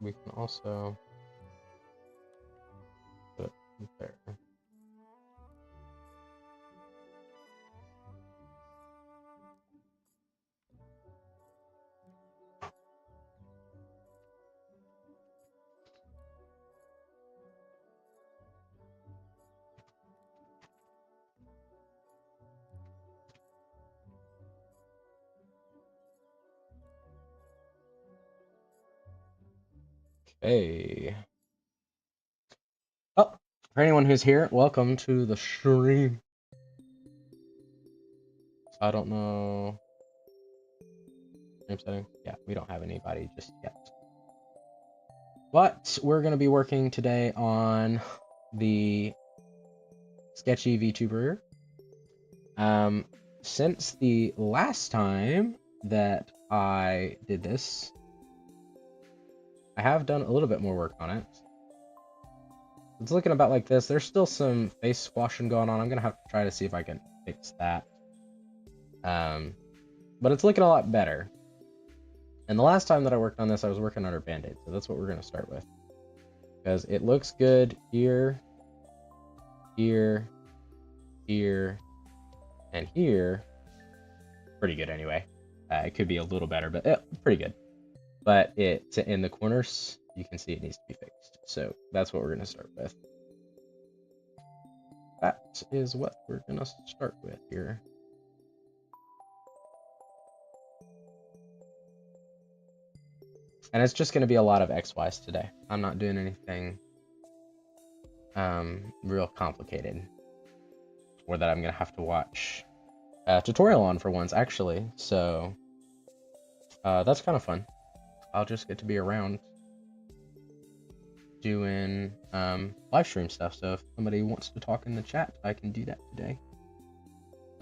we can also put it there. Okay. Oh, for anyone who's here, welcome to the stream. I don't know. Stream setting? Yeah, we don't have anybody just yet. But we're going to be working today on the sketchy VTuber. Since the last time that I did this, I have done a little bit more work on it. It's looking about like this. There's still some face squashing going on. I'm gonna have to try to see if I can fix that. But it's looking a lot better. And the last time that I worked on this, I was working under Band-Aid, so that's what we're gonna start with. Because it looks good here, here, here, and here. Pretty good anyway. It could be a little better, but pretty good. But it in the corners, you can see it needs to be fixed. So that's what we're gonna start with. That is what we're gonna start with here. And it's just gonna be a lot of XYs today. I'm not doing anything real complicated, or that I'm gonna have to watch a tutorial on for once, actually. So that's kind of fun. I'll just get to be around doing live stream stuff. So if somebody wants to talk in the chat, I can do that today,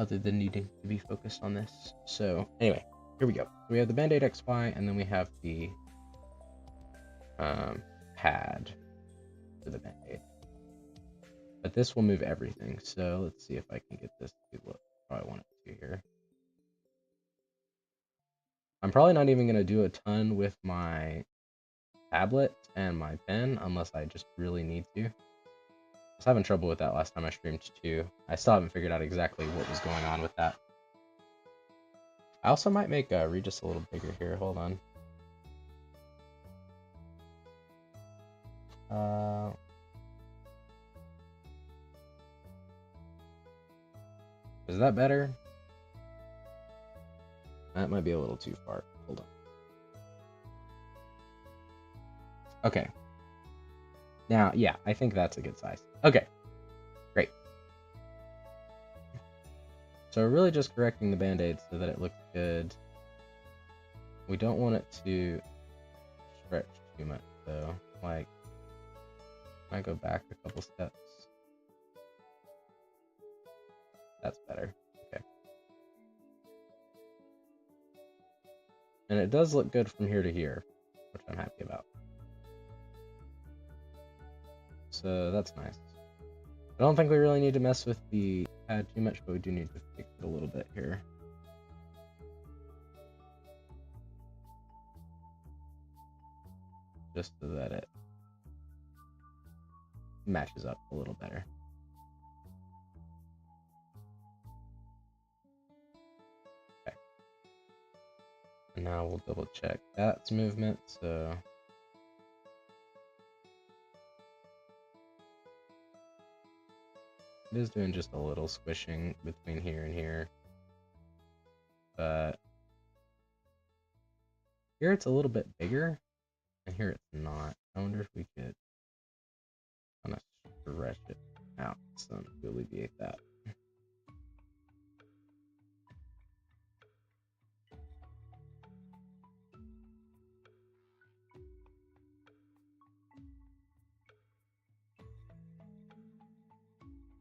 other than needing to be focused on this. So anyway, here we go. We have the Band-Aid XY, and then we have the pad for the Band-Aid. But this will move everything. So let's see if I can get this to look how I want it to here. I'm probably not even going to do a ton with my tablet and my pen unless I just really need to. I was having trouble with that last time I streamed too. I still haven't figured out exactly what was going on with that. I also might make Regis a little bigger here. Hold on. Is that better? That might be a little too far. Hold on. Okay. Now, yeah, I think that's a good size. Okay. Great. So we're really just correcting the Band-Aid so that it looks good. We don't want it to stretch too much, though. Like, I go back a couple steps. That's better. Okay. And it does look good from here to here, which I'm happy about. So that's nice. I don't think we really need to mess with the pad too much, but we do need to fix it a little bit here. Just so that it matches up a little better. Okay. And now we'll double check that's movement, so it is doing just a little squishing between here and here. But here it's a little bit bigger, and here it's not. I wonder if we could kind of stretch it out some to alleviate that.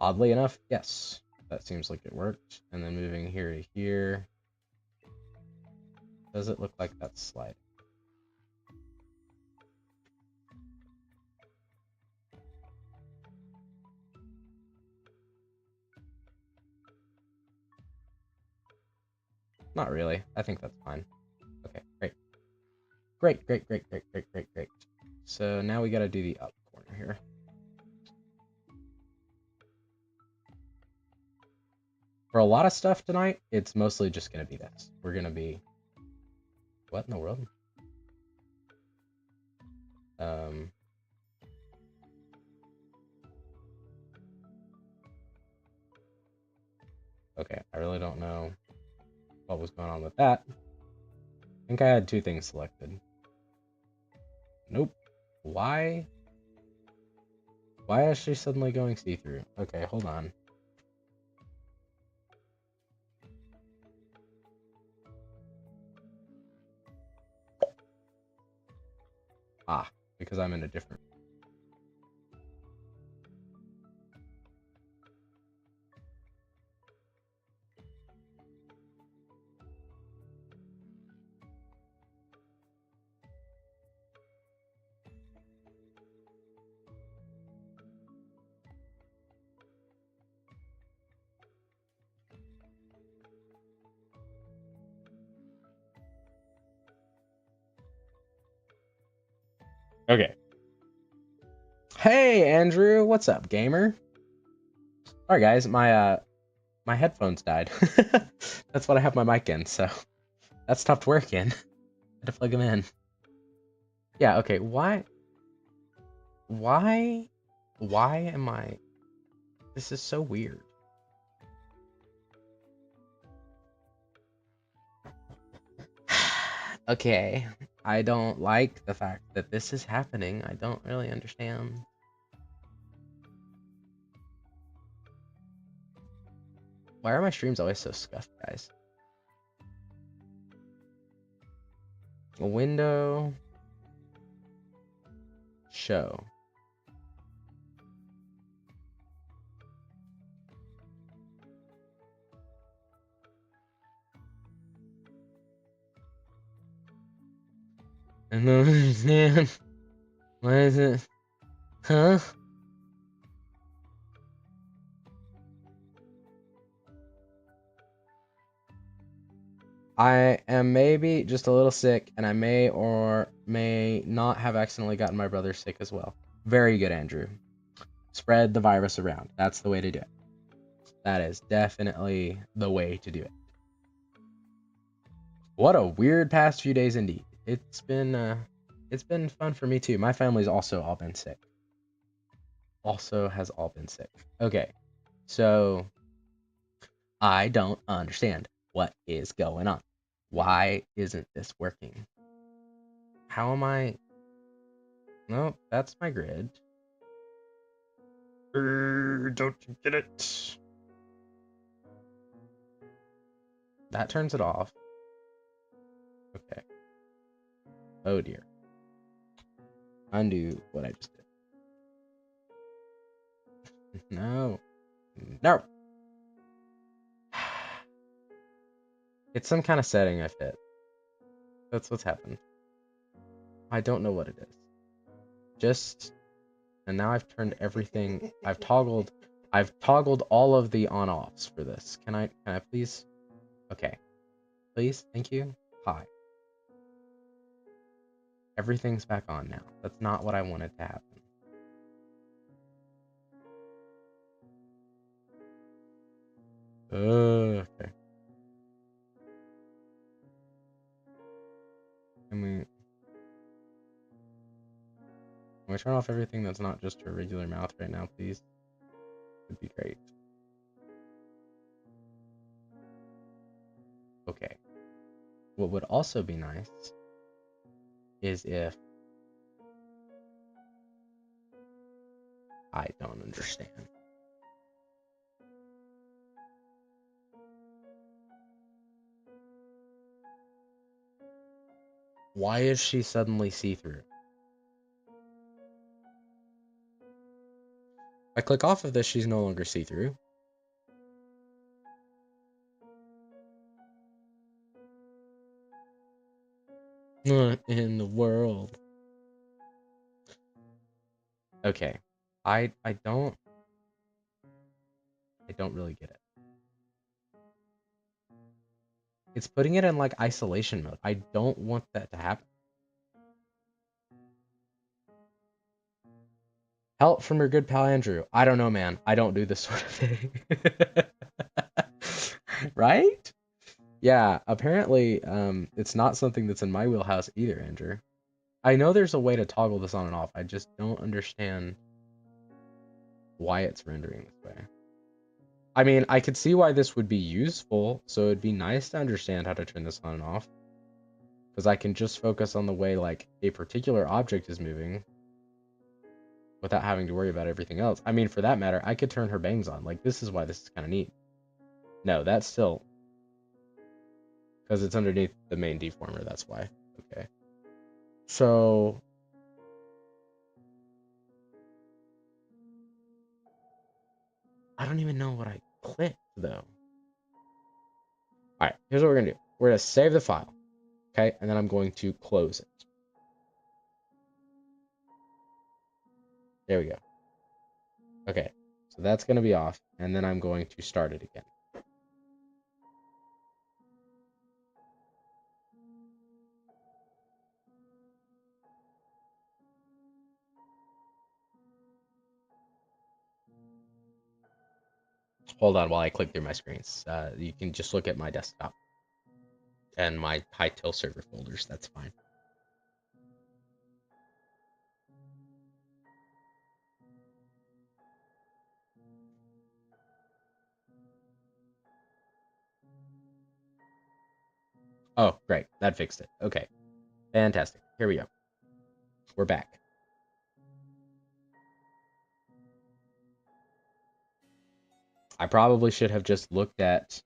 Oddly enough, yes, that seems like it worked. And then moving here to here, does it look like that's sliding? Not really. I think that's fine. Okay, great. Great. So now we gotta do the up corner here. For a lot of stuff tonight, it's mostly just gonna be this. We're gonna be... What in the world? Okay, I really don't know what was going on with that. I think I had two things selected. Nope. Why? Why is she suddenly going see-through? Okay, hold on. Ah, because I'm in a different... Okay. Hey, Andrew, what's up, gamer? Alright, guys, my headphones died. That's what I have my mic in, so that stopped working. Had to plug them in. Yeah, okay, why am I... This is so weird. Okay, I don't like the fact that this is happening. I don't really understand. Why are my streams always so scuffed, guys? A window. Show. I don't understand. Why is it? Huh? I am maybe just a little sick, and I may or may not have accidentally gotten my brother sick as well. Very good, Andrew. Spread the virus around. That's the way to do it. That is definitely the way to do it. What a weird past few days indeed. It's been fun for me too. My family's also all been sick. Also has all been sick. Okay, so I don't understand what is going on. Why isn't this working? How am I? No, that's my grid. Don't you get it? That turns it off. Okay. Oh dear. Undo what I just did. No. No. It's some kind of setting I've hit. That's what's happened. I don't know what it is. Just, and now I've turned everything. I've toggled all of the on-offs for this. Can I please? Okay. Please, thank you. Hi. Everything's back on now. That's not what I wanted to happen. Okay. Can we turn off everything that's not just her regular mouth right now, please? Would be great. Okay. What would also be nice is if I don't understand. Why is she suddenly see-through? If I click off of this, she's no longer see-through. What in the world? Okay. I don't really get it. It's putting it in like isolation mode. I don't want that to happen. Help from your good pal Andrew. I don't know, man. I don't do this sort of thing. Right? Yeah, apparently, it's not something that's in my wheelhouse either, Andrew. I know there's a way to toggle this on and off. I just don't understand why it's rendering this way. I mean, I could see why this would be useful, so it'd be nice to understand how to turn this on and off. Because I can just focus on the way, like, a particular object is moving without having to worry about everything else. I mean, for that matter, I could turn her bangs on. Like, this is why this is kind of neat. No, that's still... Because it's underneath the main deformer, that's why. Okay. So... I don't even know what I clicked, though. Alright, here's what we're going to do. We're going to save the file. Okay, and then I'm going to close it. There we go. Okay, so that's going to be off, and then I'm going to start it again. Hold on while I click through my screens. You can just look at my desktop and my Hightail server folders. That's fine. Oh, great. That fixed it. Okay. Fantastic. Here we go. We're back. I probably should have just looked at...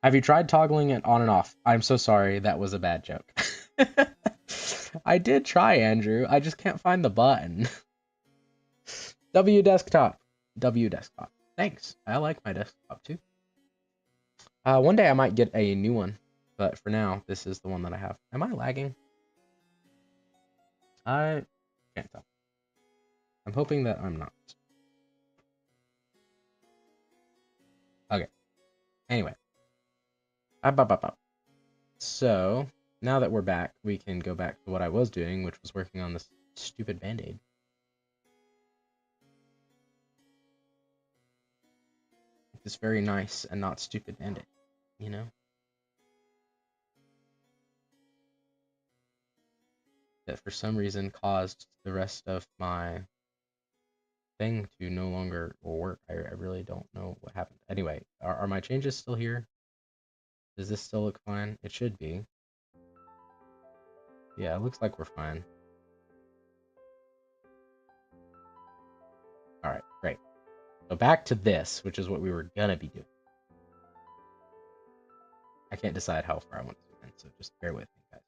Have you tried toggling it on and off? I'm so sorry. That was a bad joke. I did try, Andrew. I just can't find the button. W desktop. W desktop. Thanks. I like my desktop too. One day I might get a new one, but for now, this is the one that I have. Am I lagging? I can't tell. I'm hoping that I'm not. Okay. Anyway. So, now that we're back, we can go back to what I was doing, which was working on this stupid band-aid. This very nice and not stupid band-aid, you know? That for some reason caused the rest of my thing to no longer work. I really don't know what happened. Anyway, are my changes still here? Does this still look fine? It should be. Yeah, it looks like we're fine. Alright, great. So back to this, which is what we were gonna be doing. I can't decide how far I want to zoom in, so just bear with me, guys.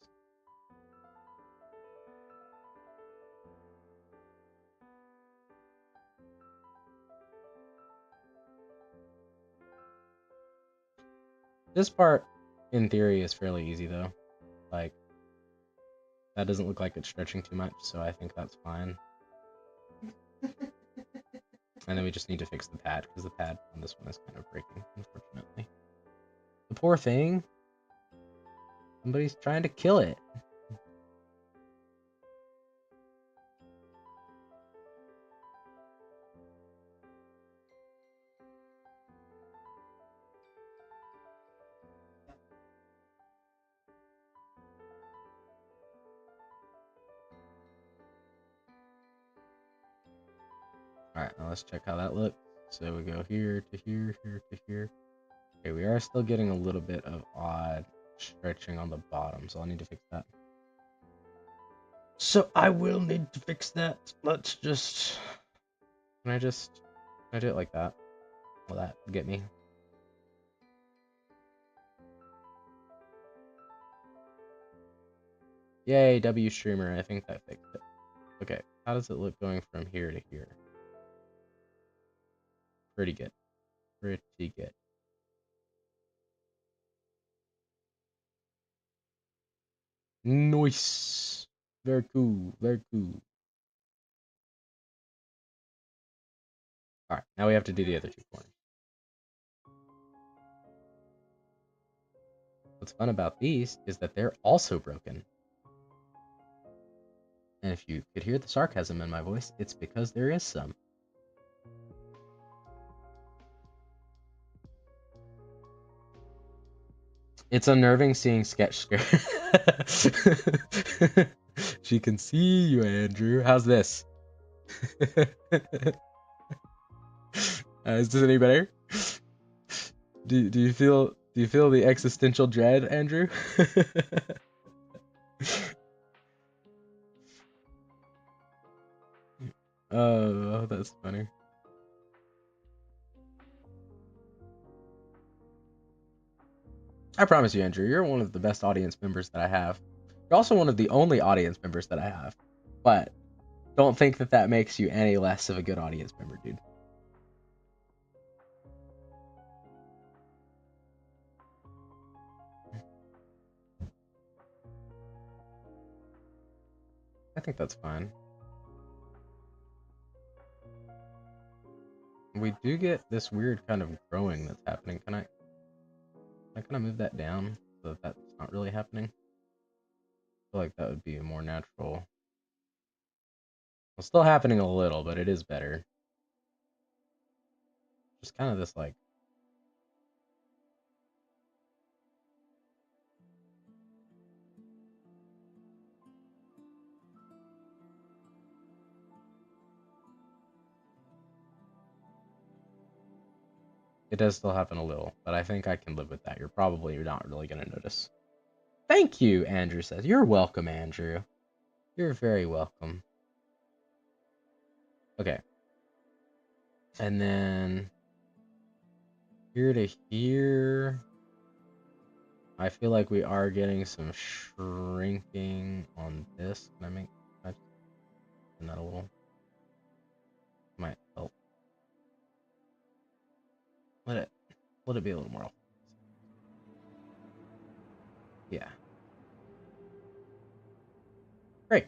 This part, in theory, is fairly easy, though. Like, that doesn't look like it's stretching too much, so I think that's fine. And then we just need to fix the pad, because the pad on this one is kind of breaking, unfortunately. The poor thing. Somebody's trying to kill it. Alright, now let's check how that looks. So we go here to here, here to here. Okay, we are still getting a little bit of odd stretching on the bottom, so I'll need to fix that. So I will need to fix that. Let's just... Can I do it like that? Will that get me? Yay, W streamer. I think that fixed it. Okay, how does it look going from here to here? Pretty good. Pretty good. Nice. Very cool. Very cool. Alright, now we have to do the other two corners. What's fun about these is that they're also broken. And if you could hear the sarcasm in my voice, it's because there is some. It's unnerving seeing sketch scare. She can see you, Andrew. How's this? Is this any better? Do you feel the existential dread, Andrew? Oh, that's funny. I promise you, Andrew, you're one of the best audience members that I have. You're also one of the only audience members that I have. But don't think that that makes you any less of a good audience member, dude. I think that's fine. We do get this weird kind of growing that's happening. Can I kind of move that down so that that's not really happening? I feel like that would be more natural. It's still happening a little, but it is better. Just kind of this like. It does still happen a little, but I think I can live with that. You're not really going to notice. Thank you, Andrew says. You're welcome, Andrew. You're very welcome. Okay. And then here to here, I feel like we are getting some shrinking on this. Can I just turn that a little? Might help. Let it be a little more. Yeah. Great.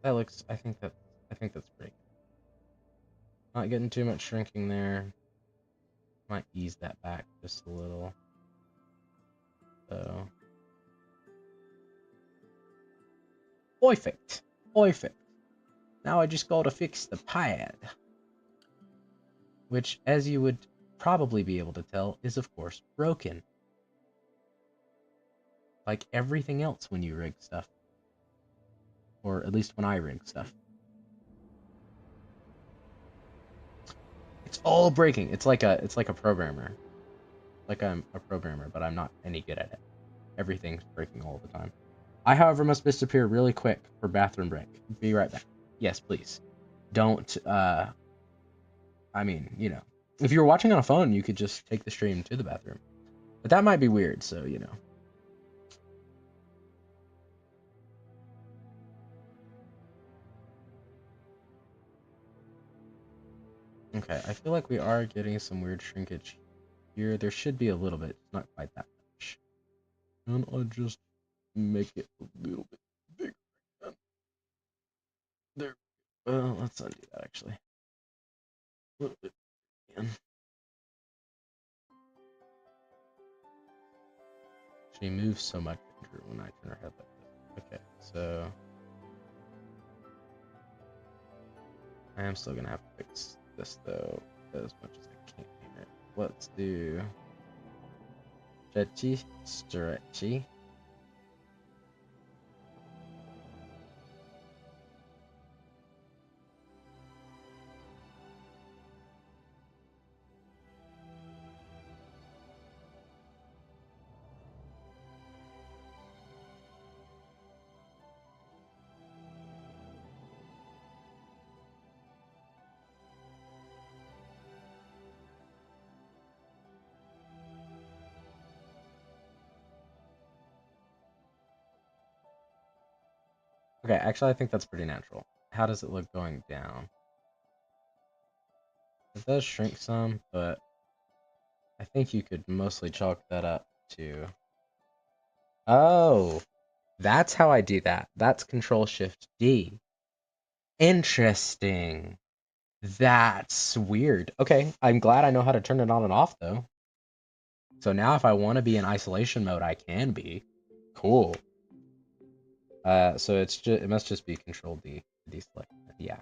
That looks. I think that's pretty good. Not getting too much shrinking there. Might ease that back just a little. So. Perfect. Perfect. Now I just gotta fix the pad. Which, as you would probably be able to tell, is of course broken. Like everything else when you rig stuff. Or at least when I rig stuff. It's all breaking. It's like a programmer. Like I'm a programmer, but I'm not any good at it. Everything's breaking all the time. I, however, must disappear really quick for bathroom break. Be right back. Yes, please. Don't, I mean, you know. If you were watching on a phone, you could just take the stream to the bathroom. But that might be weird, so, you know. Okay, I feel like we are getting some weird shrinkage here. There should be a little bit, not quite that much. And I'll just make it a little bit bigger. There. Well, let's undo that actually. A little bit again. She moves so much when I turn her head like this. Okay, so I am still gonna have to fix this though, as much as I can here. Let's do stretchy. Okay, actually I think that's pretty natural. How does it look going down? It does shrink some, but I think you could mostly chalk that up to... Oh, that's how I do that. That's Control-Shift-D. Interesting. That's weird. Okay, I'm glad I know how to turn it on and off, though. So now if I want to be in isolation mode, I can be. Cool. So it must just be Control-D to deselect. Yeah.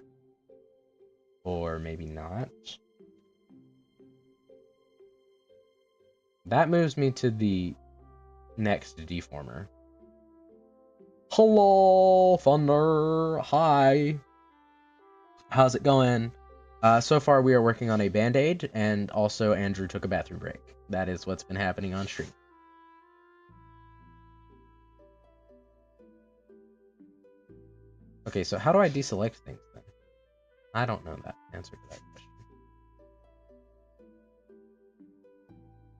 Or maybe not. That moves me to the next deformer. Hello, Thunder. Hi. How's it going? So far, we are working on a band-aid, and also Andrew took a bathroom break. That is what's been happening on stream. Okay, so how do I deselect things then? I don't know that answer to that question.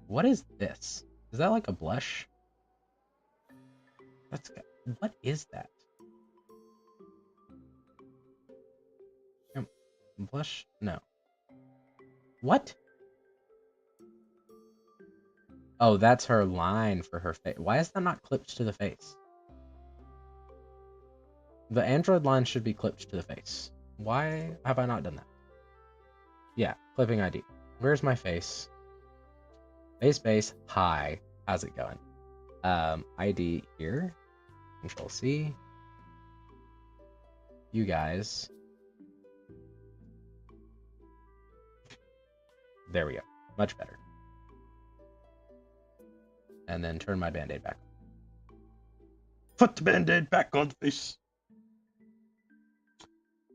What is this? Is that like a blush? What is that? Blush? No. What? Oh, that's her line for her face. Why is that not clipped to the face? The Android line should be clipped to the face. Why have I not done that? Yeah, clipping ID. Where's my face? Face, hi. How's it going? ID here. Control C. You guys. There we go. Much better. And then turn my band-aid back. Put the band-aid back on the face.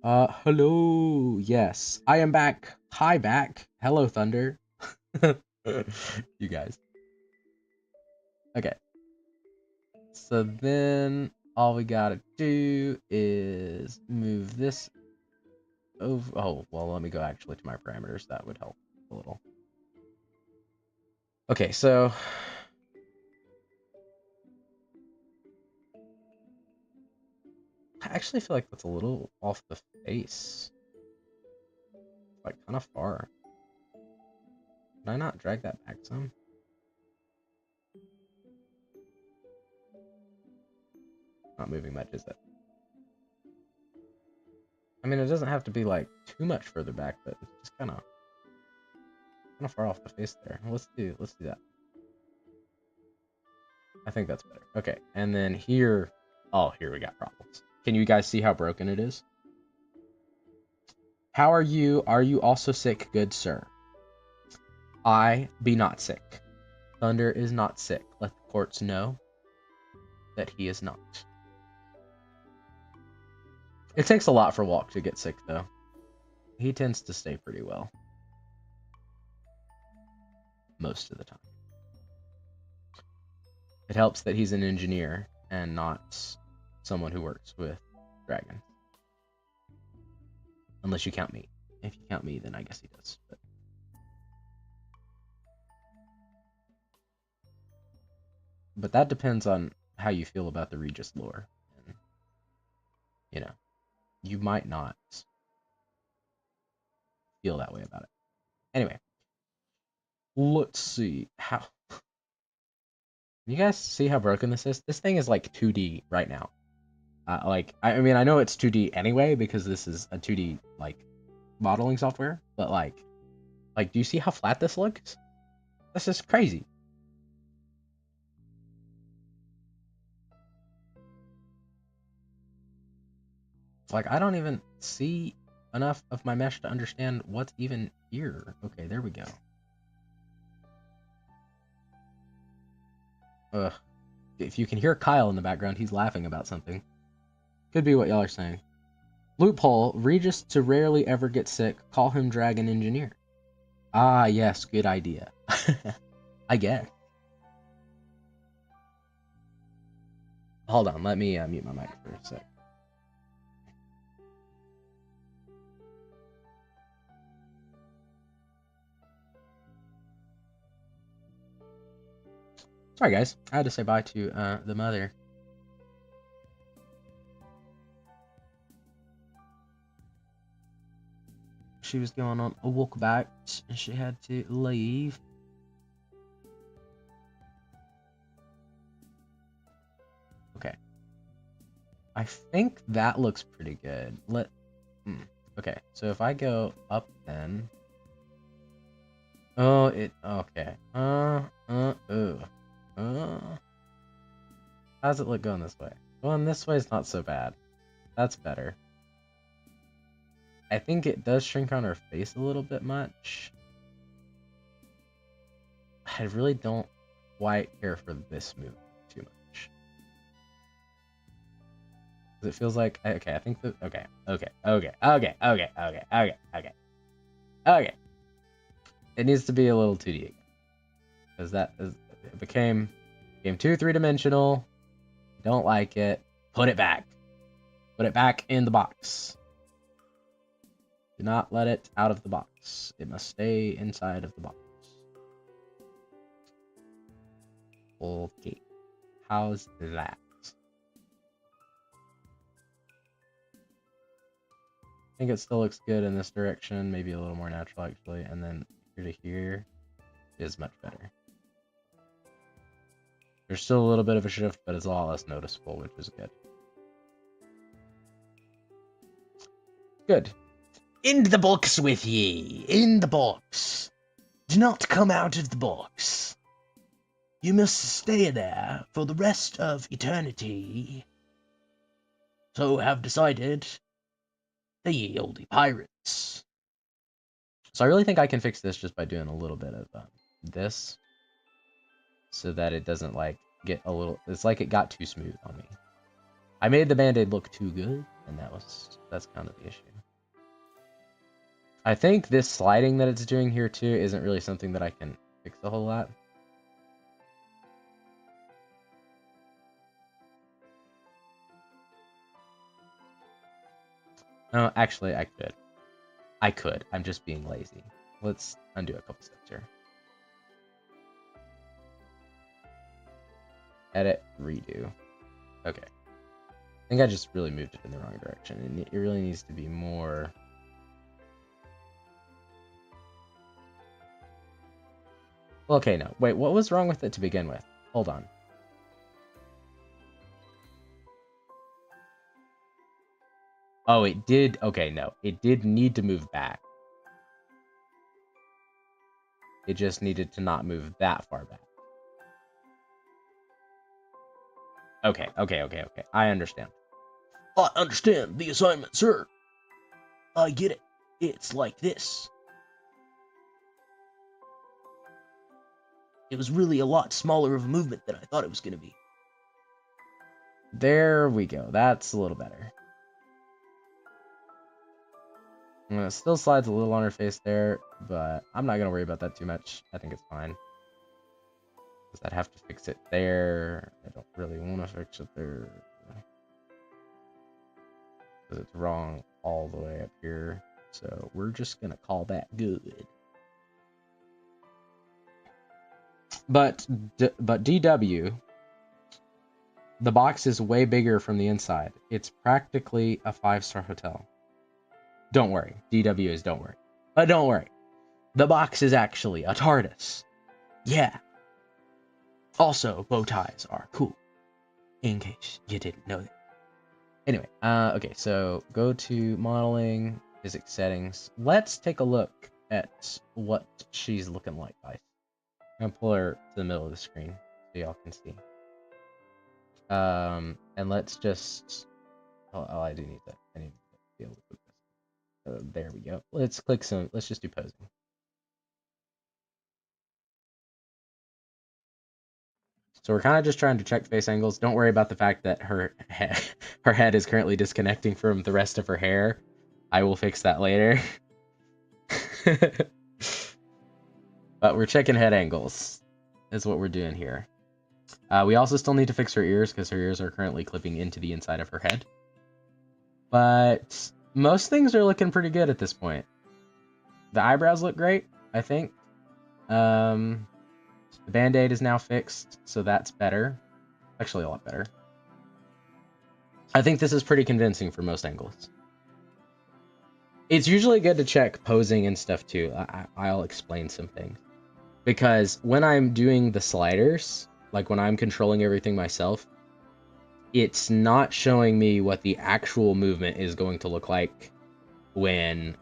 Hello. Yes, I am back. Hi, back. Hello, Thunder. You guys. Okay. So then all we gotta do is move this over. Oh, well, let me go actually to my parameters. That would help a little. Okay, so I actually feel like that's a little off the face. Like, kind of far. Can I not drag that back some? Not moving much, is it? I mean, it doesn't have to be, like, too much further back, but it's just kind of far off the face there. Let's do that. I think that's better. Okay, and then here... Oh, here we got problems. Can you guys see how broken it is? How are you? Are you also sick, good sir? I be not sick. Thunder is not sick. Let the courts know that he is not. It takes a lot for Walk to get sick, though. He tends to stay pretty well. Most of the time. It helps that he's an engineer and not someone who works with dragons. Unless you count me. If you count me, then I guess he does. But that depends on how you feel about the Regis lore. And, you know, you might not feel that way about it. Anyway, let's see how. You guys see how broken this is? This thing is like 2D right now. I mean, I know it's 2D anyway because this is a 2D like modeling software. But like, do you see how flat this looks? This is crazy. Like, I don't even see enough of my mesh to understand what's even here. Okay, there we go. Ugh. If you can hear Kyle in the background, he's laughing about something. Could be what y'all are saying. Loophole, Regis to rarely ever get sick, call him Dragon Engineer. Ah, yes, good idea. I guess. Hold on, let me mute my mic for a sec. Sorry, guys. I had to say bye to the mother. She was going on a walkabout, and she had to leave. Okay. I think that looks pretty good. Okay, so if I go up then... Oh, okay. How's it look going this way? Going this way is not so bad. That's better. I think it does shrink on her face a little bit much. I really don't quite care for this move. It feels like, okay, I think that, okay. It needs to be a little 2D. Because it became too three-dimensional. Don't like it. Put it back. Put it back in the box. Do not let it out of the box. It must stay inside of the box. Okay. How's that? I think it still looks good in this direction. Maybe a little more natural, actually. And then here to here is much better. There's still a little bit of a shift, but it's a lot less noticeable, which is good. Good. In the box with ye! In the box! Do not come out of the box. You must stay there for the rest of eternity. So have decided the ye olde pirates. So I really think I can fix this just by doing a little bit of this. So that it doesn't like get a little, it's like it got too smooth on me. I made the band-aid look too good, and that's kind of the issue. I think this sliding that it's doing here too isn't really something that I can fix a whole lot. No, actually I could. I'm just being lazy. Let's undo a couple steps here. Edit, redo. Okay. I think I just really moved it in the wrong direction, and it really needs to be more... Well, okay, no. Wait, what was wrong with it to begin with? Hold on. Oh, it did... Okay, no. It did need to move back. It just needed to not move that far back. Okay. I understand. I understand the assignment, sir. I get it. It's like this. It was really a lot smaller of a movement than I thought it was going to be. There we go. That's a little better. It still slides a little on her face there, but I'm not going to worry about that too much. I think it's fine. Because I'd have to fix it there. I don't really want to fix it there. Because it's wrong all the way up here. So we're just going to call that good. But DW, the box is way bigger from the inside. It's practically a 5-star hotel. Don't worry. DW is don't worry. But don't worry. The box is actually a TARDIS. Yeah. Also, bow ties are cool. In case you didn't know that. Anyway, okay, so go to modeling, physics settings. Let's take a look at what she's looking like, guys. I'm gonna pull her to the middle of the screen so y'all can see. And let's just... Oh, I do need that. I need to be able to put this. There we go. Let's click some... Let's just do posing. So we're kind of just trying to check face angles. Don't worry about the fact that her head is currently disconnecting from the rest of her hair. I will fix that later. But we're checking head angles. Is what we're doing here. We also still need to fix her ears because her ears are currently clipping into the inside of her head. But most things are looking pretty good at this point. The eyebrows look great, I think. The band-aid is now fixed, so that's better. Actually, a lot better. I think this is pretty convincing for most angles. It's usually good to check posing and stuff too. I'll explain some things. Because when I'm doing the sliders, like when I'm controlling everything myself, it's not showing me what the actual movement is going to look like when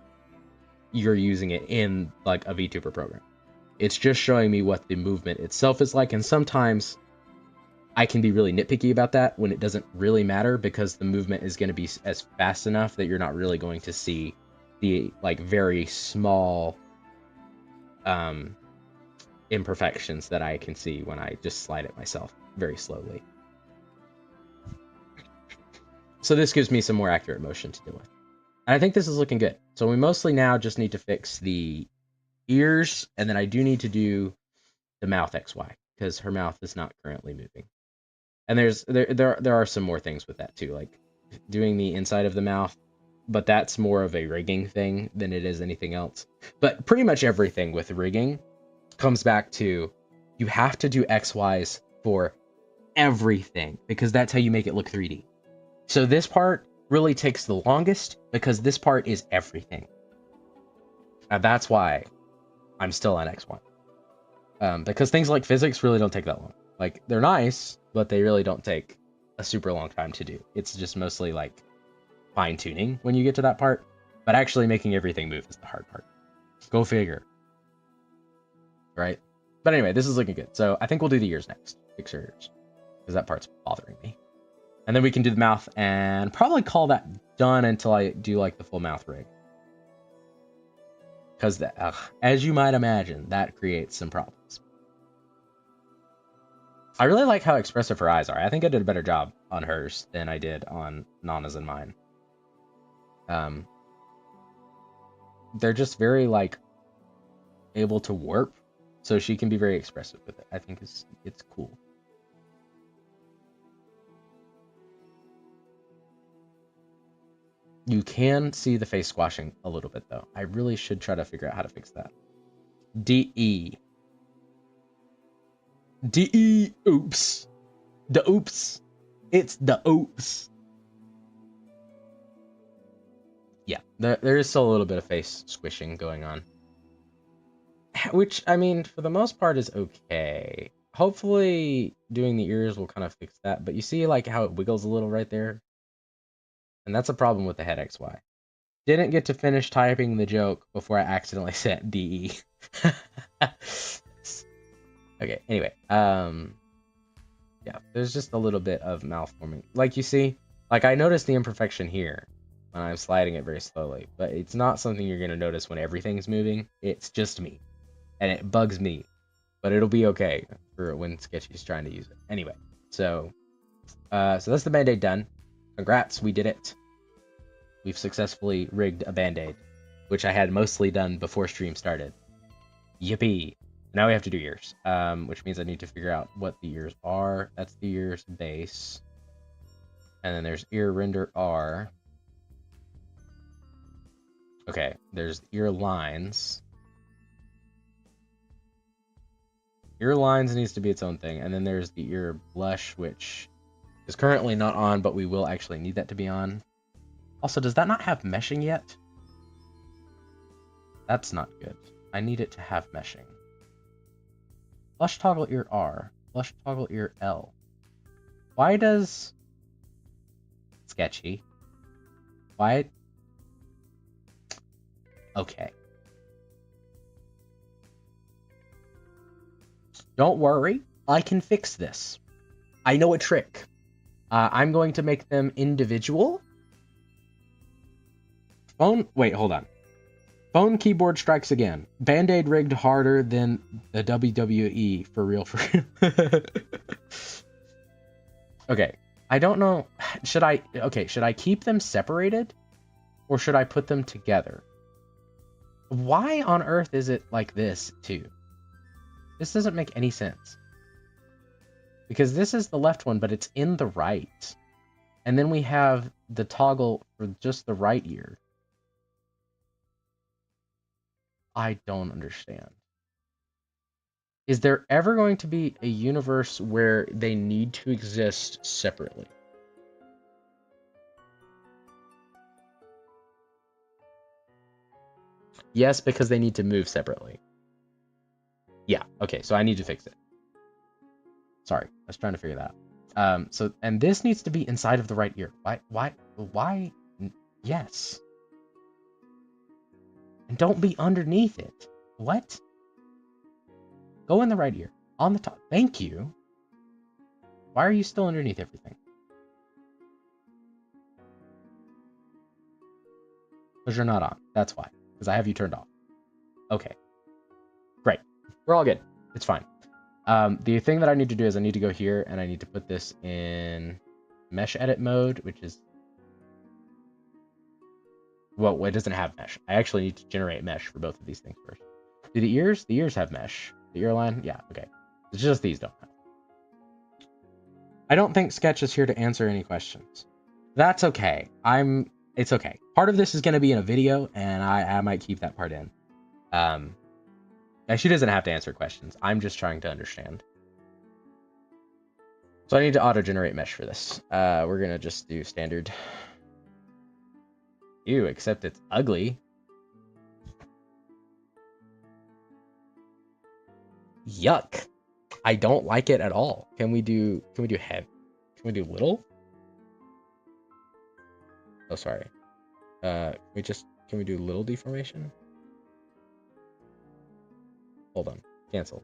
you're using it in like a VTuber program. It's just showing me what the movement itself is like, and sometimes I can be really nitpicky about that when it doesn't really matter because the movement is going to be as fast enough that you're not really going to see the like very small imperfections that I can see when I just slide it myself very slowly. So this gives me some more accurate motion to deal with. And I think this is looking good. So we mostly now just need to fix the ears, and then I do need to do the mouth XY, because her mouth is not currently moving. And there are some more things with that too, like doing the inside of the mouth, but that's more of a rigging thing than it is anything else. But pretty much everything with rigging comes back to you have to do XYs for everything, because that's how you make it look 3D. So this part really takes the longest because this part is everything. And that's why I'm still on XY. Because things like physics really don't take that long. Like, they're nice, but they really don't take a super long time to do. It's just mostly like fine-tuning when you get to that part. But actually making everything move is the hard part. Go figure. Right? But anyway, this is looking good. So I think we'll do the ears next. Fix your ears. Because that part's bothering me. And then we can do the mouth and probably call that done until I do like the full mouth rig. Because as you might imagine, that creates some problems. I really like how expressive her eyes are. I think I did a better job on hers than I did on Nana's and mine. They're just very like able to warp, so she can be very expressive with it. I think it's cool. You can see the face squashing a little bit though. I really should try to figure out how to fix that. DE. DE. Oops. The oops. It's the oops. Yeah, there is still a little bit of face squishing going on. Which, I mean, for the most part is okay. Hopefully doing the ears will kind of fix that. But you see like how it wiggles a little right there? And that's a problem with the head XY. Didn't get to finish typing the joke before I accidentally said DE. Okay, anyway. Yeah, there's just a little bit of malforming. Like you see, like I noticed the imperfection here when I'm sliding it very slowly, but it's not something you're going to notice when everything's moving. It's just me. And it bugs me. But it'll be okay for when Sketchy's trying to use it. Anyway, so that's the Band-Aid done. Congrats, we did it. We've successfully rigged a Band-Aid, which I had mostly done before stream started. Yippee! Now we have to do ears, which means I need to figure out what the ears are. That's the ears base. And then there's ear render R. Okay, there's ear lines. Ear lines needs to be its own thing. And then there's the ear blush, which is currently not on, but we will actually need that to be on. Also, does that not have meshing yet? That's not good. I need it to have meshing. Blush toggle ear R. Blush toggle ear L. Why does... Sketchy. Why... Okay. Don't worry. I can fix this. I know a trick. I'm going to make them individual. Wait, hold on. Phone keyboard strikes again. Band-Aid rigged harder than the WWE. For real, for real. Okay. I don't know. Should I keep them separated? Or should I put them together? Why on earth is it like this, too? This doesn't make any sense. Because this is the left one, but it's in the right. And then we have the toggle for just the right ear. I don't understand. Is there ever going to be a universe where they need to exist separately? Yes, because they need to move separately. Yeah, okay, so I need to fix it. Sorry, I was trying to figure that out. And this needs to be inside of the right ear. Why? Yes. And don't be underneath it. What? Go in the right ear. On the top. Thank you. Why are you still underneath everything? Because you're not on. That's why. Because I have you turned off. Okay. Great. We're all good. It's fine. The thing that I need to do is I need to go here and I need to put this in mesh edit mode, which is Well, it doesn't have mesh. I actually need to generate mesh for both of these things first. Do the ears? The ears have mesh. The ear line? Yeah, okay. It's just these don't have. I don't think Sketch is here to answer any questions. That's okay. It's okay. Part of this is going to be in a video, and I might keep that part in. She doesn't have to answer questions. I'm just trying to understand. So I need to auto-generate mesh for this. We're going to just do standard. Ew, except it's ugly. Yuck. I don't like it at all. Can we do heavy? Can we do little? Oh, sorry. Can we do little deformation? Hold on. Cancel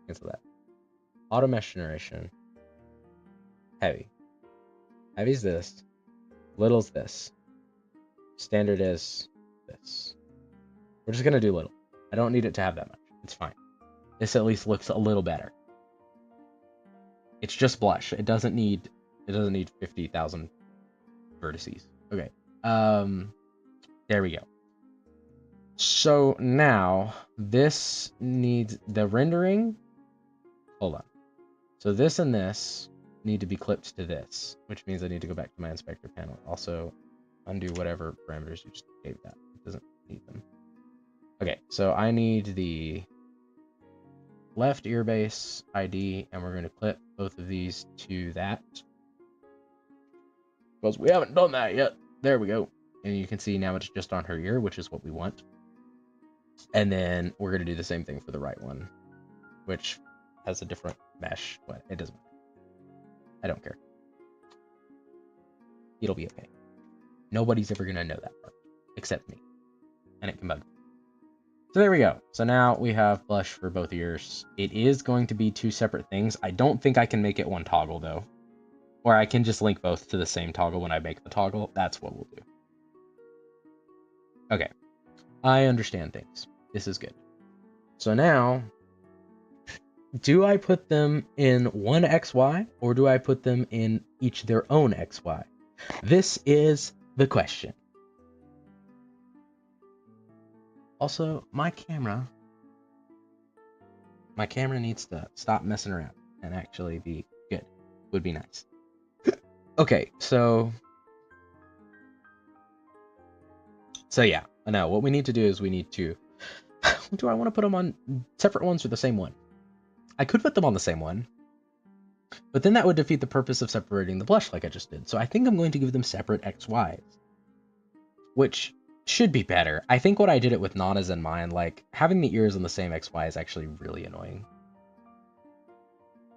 that. Auto mesh generation. Heavy. Heavy's this. Little's this. Standard is this. We're just gonna do little. I don't need it to have that much. It's fine. This at least looks a little better. It's just blush. It doesn't need 50,000 vertices. Okay. There we go. So now this needs the rendering. Hold on. So this and this need to be clipped to this, which means I need to go back to my inspector panel. Also, undo whatever parameters you just gave that. It doesn't need them. Okay, so I need the left ear base ID, and we're going to clip both of these to that. Because we haven't done that yet. There we go. And you can see now it's just on her ear, which is what we want. And then we're going to do the same thing for the right one, which has a different mesh, but it doesn't matter. I don't care. It'll be okay. Nobody's ever going to know that part, except me. And it can bug me. So there we go. So now we have blush for both ears. It is going to be two separate things. I don't think I can make it one toggle, though. Or I can just link both to the same toggle when I make the toggle. That's what we'll do. Okay. I understand things. This is good. So now, do I put them in one XY, or do I put them in each their own XY? This is the question. Also, my camera needs to stop messing around and actually be good. Would be nice. Okay, so yeah, now what we need to do is we need to, do I want to put them on separate ones or the same one? I could put them on the same one, but then that would defeat the purpose of separating the blush like I just did. So I think I'm going to give them separate XYs, which should be better. I think what I did it with Nana's in mind, like having the ears on the same XY is actually really annoying.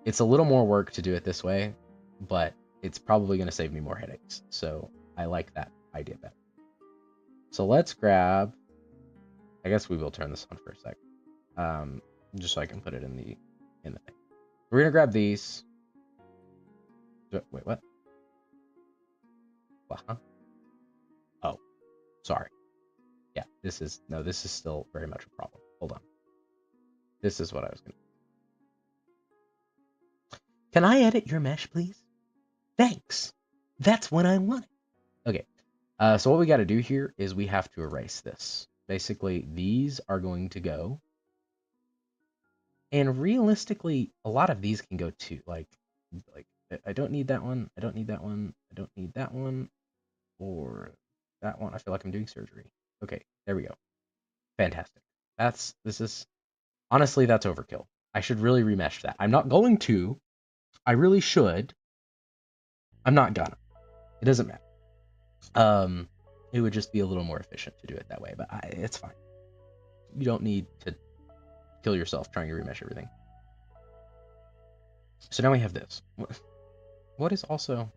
It's a little more work to do it this way, but it's probably going to save me more headaches. So I like that idea better. So let's grab, I guess we will turn this on for a sec, just so I can put it in the thing. We're going to grab these. Wait, what? Huh? Oh, sorry. Yeah, this is still very much a problem. Hold on. This is what I was going to. Can I edit your mesh, please? Thanks. That's what I want. Okay. So what we got to do here is we have to erase this. Basically, these are going to go. And realistically, a lot of these can go too. Like I don't need that one. I don't need that one. I don't need that one. Or that one. I feel like I'm doing surgery. Okay, there we go. Fantastic. Honestly, that's overkill. I should really remesh that. I'm not going to. I really should. I'm not gonna. It doesn't matter. It would just be a little more efficient to do it that way, but it's fine. You don't need to kill yourself trying to remesh everything. So now we have this. What is also...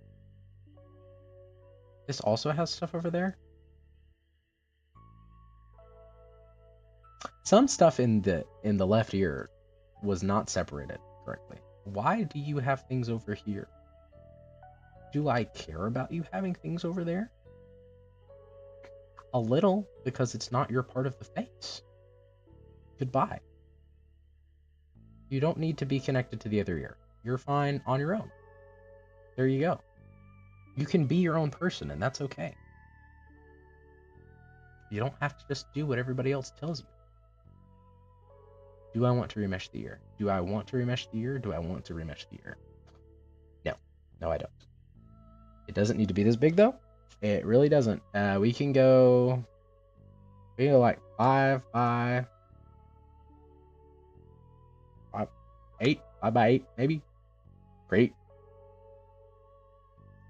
This also has stuff over there? Some stuff in the left ear was not separated correctly. Why do you have things over here? Do I care about you having things over there? A little, because it's not your part of the face. Goodbye. You don't need to be connected to the other ear. You're fine on your own. There you go. You can be your own person, and that's okay. You don't have to just do what everybody else tells you. Do I want to remesh the ear? Do I want to remesh the ear? Do I want to remesh the ear? No. No, I don't. It doesn't need to be this big, though. It really doesn't. We can go like 5 by 8, 5 by 8, maybe. Great.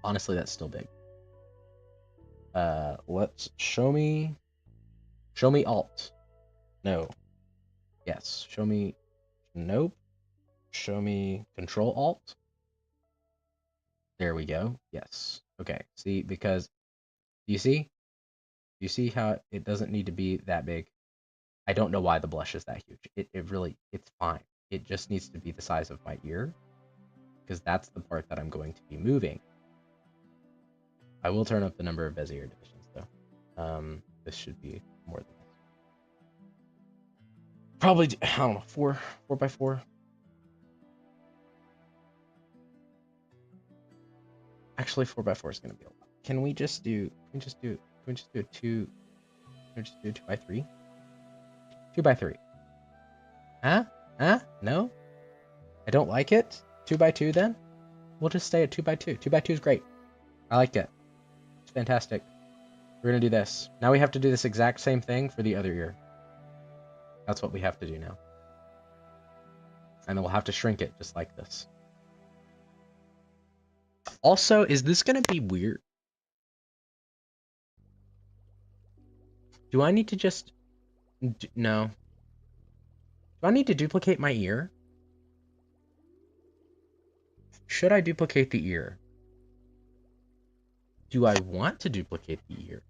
Honestly, that's still big. Let's show me alt. No. Yes. Show me. Nope. Show me Control Alt. There we go. Yes. Okay. See, because you see how it doesn't need to be that big. I don't know why the blush is that huge. It really, it's fine. It just needs to be the size of my ear, because that's the part that I'm going to be moving. I will turn up the number of Bezier divisions though. This should be more than this. Probably, I don't know, 4 by 4. Actually, 4 by 4 is going to be a lot. Can we just do a 2? Can we just do a 2 by 3? 2 by 3. Huh? No? I don't like it? 2 by 2 then? We'll just stay at 2 by 2. 2 by 2 is great. I like it. It's fantastic. We're going to do this. Now we have to do this exact same thing for the other ear. That's what we have to do now. And then we'll have to shrink it just like this. Also, is this going to be weird? Do I need to just... No. Do I need to duplicate my ear? Should I duplicate the ear? Do I want to duplicate the ear?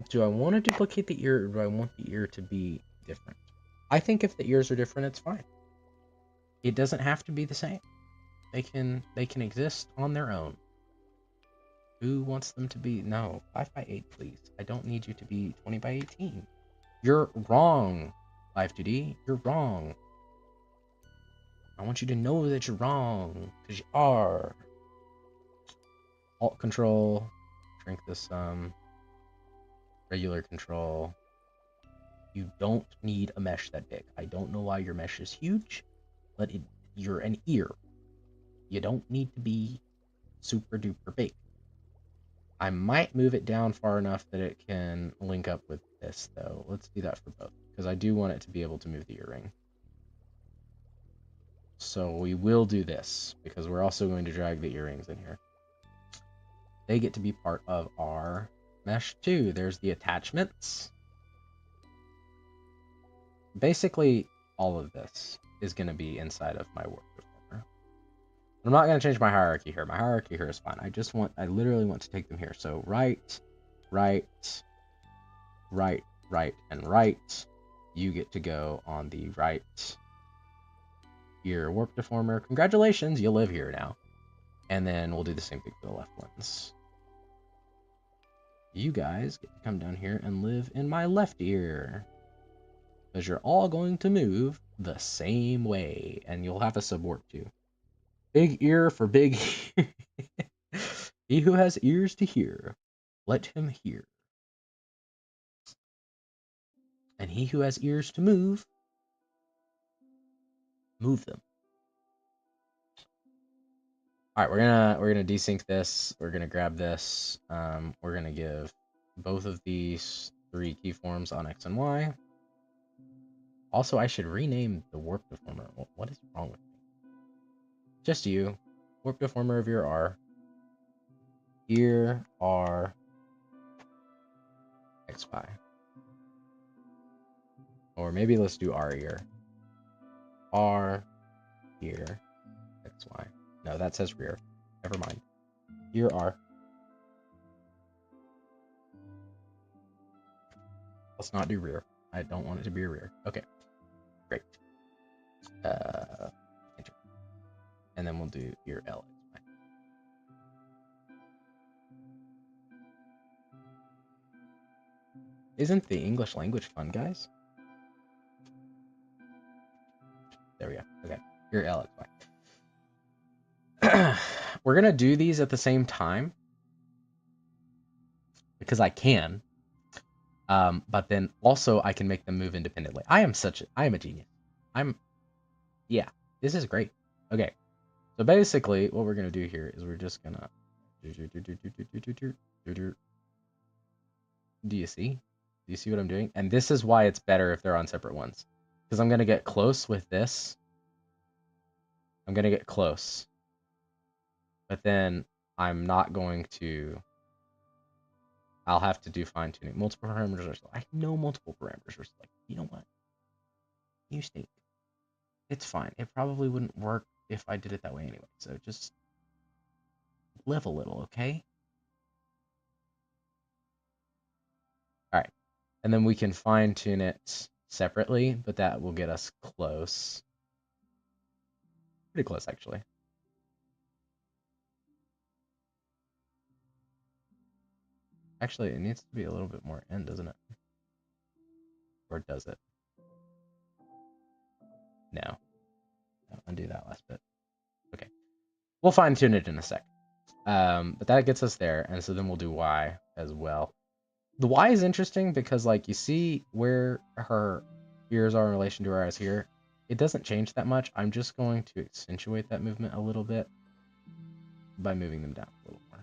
Do I want to duplicate the ear, or do I want the ear to be different? I think if the ears are different, it's fine. It doesn't have to be the same. They can exist on their own. Who wants them to be? No, 5 by 8, please. I don't need you to be 20 by 18. You're wrong, Live2D. You're wrong. I want you to know that you're wrong, because you are. Alt control. Shrink this regular control. You don't need a mesh that big. I don't know why your mesh is huge, but you're an ear. You don't need to be super duper big. I might move it down far enough that it can link up with this, though. Let's do that for both, because I do want it to be able to move the earring. So we will do this, because we're also going to drag the earrings in here. They get to be part of our mesh too. There's the attachments. Basically, all of this is going to be inside of my work performer. I'm not going to change my hierarchy here. My hierarchy here is fine. I literally want to take them here. So right, right, right, right, and right. You get to go on the right ear warp deformer. Congratulations, you live here now. And then we'll do the same thing for the left ones. You guys get to come down here and live in my left ear, because you're all going to move the same way, and you'll have a subwarp too. Big ear for big. He who has ears to hear, let him hear. And he who has ears to move, move them. All right, we're gonna desync this. We're gonna grab this. We're gonna give both of these 3 keyforms on X and Y. Also, I should rename the warp deformer. What is wrong with me? Just you. Warp deformer of your R. Ear R XY. Or maybe let's do R ear. R ear XY. No, that says rear. Never mind. Ear R. Let's not do rear. I don't want it to be a rear. Okay. Great. Enter. And then we'll do ear L. Isn't the English language fun, guys? There we go. Okay. Ear L. we're gonna do these at the same time because I can. But then also I can make them move independently. I am a genius. Yeah, this is great. Okay, so basically what we're gonna do here is we're just gonna. Do you see? Do you see what I'm doing? And this is why it's better if they're on separate ones. Because I'm going to get close with this. I'm going to get close. But then I'm not going to... I'll have to do fine tuning. Multiple parameters are selected. I know multiple parameters are selected. You know what? You stink. It's fine. It probably wouldn't work if I did it that way anyway. So just live a little, okay? All right. And then we can fine tune it separately, but that will get us close. Pretty close, actually. Actually, it needs to be a little bit more in, doesn't it? Or does it? No. Undo that last bit. Okay. We'll fine tune it in a sec. But that gets us there, and so then we'll do Y as well. The Y is interesting because, like, you see where her ears are in relation to her eyes here. It doesn't change that much. I'm just going to accentuate that movement a little bit by moving them down a little more.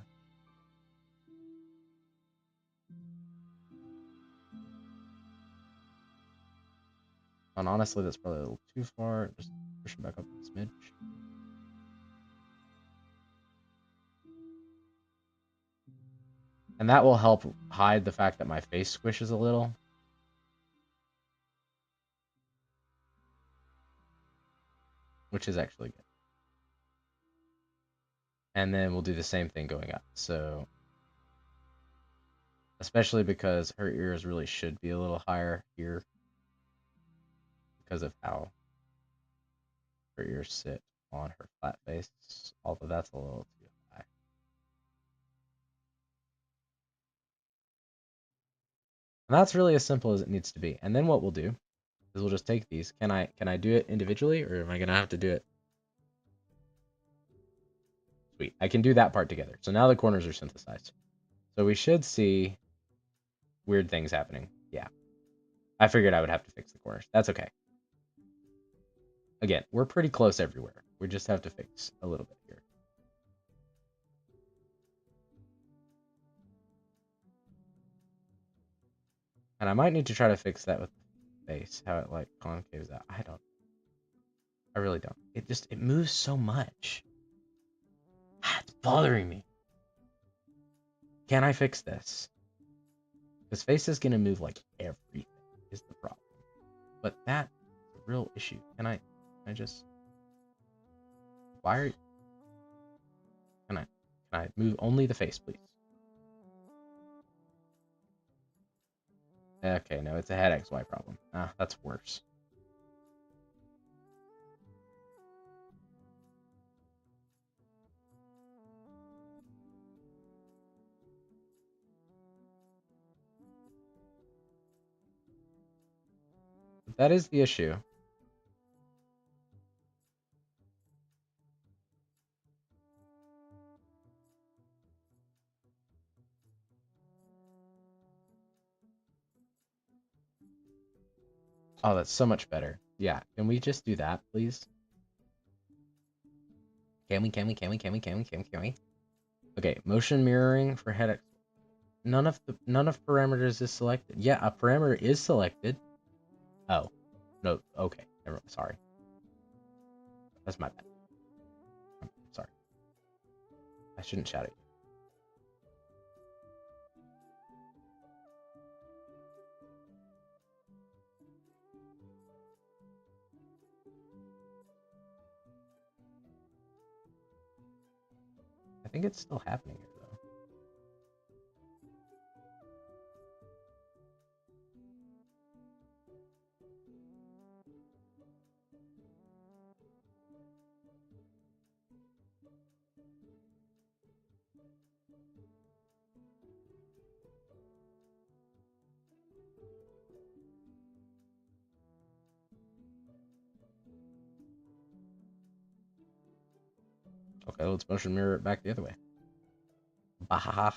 And honestly, that's probably a little too far. Just push them back up a smidge. And that will help hide the fact that my face squishes a little. Which is actually good. And then we'll do the same thing going up. So, especially because her ears really should be a little higher here because of how her ears sit on her flat face, although that's a little too high. And that's really as simple as it needs to be. And then what we'll do is we'll just take these. Can I do it individually, or am I gonna have to do it? Sweet. I can do that part together. So now the corners are synthesized. So we should see weird things happening. Yeah. I figured I would have to fix the corners. That's okay. Again, we're pretty close everywhere. We just have to fix a little bit here. And I might need to try to fix that with the face, how it like concaves out. I really don't. It moves so much. It's bothering me. Can I fix this? Because face is gonna move like everything is the problem. But that's a real issue. Can I just why are can I move only the face, please? Okay, no, it's a head XY problem. Ah, that's worse. But that is the issue. Oh, that's so much better. Yeah, can we just do that, please? Can we? Okay, motion mirroring for head X. None of parameters is selected. Yeah, a parameter is selected. Oh, no. Okay, sorry. That's my bad. I'm sorry. I shouldn't shout at you. I think it's still happening here, though. Okay, let's motion mirror it back the other way. Bahaha.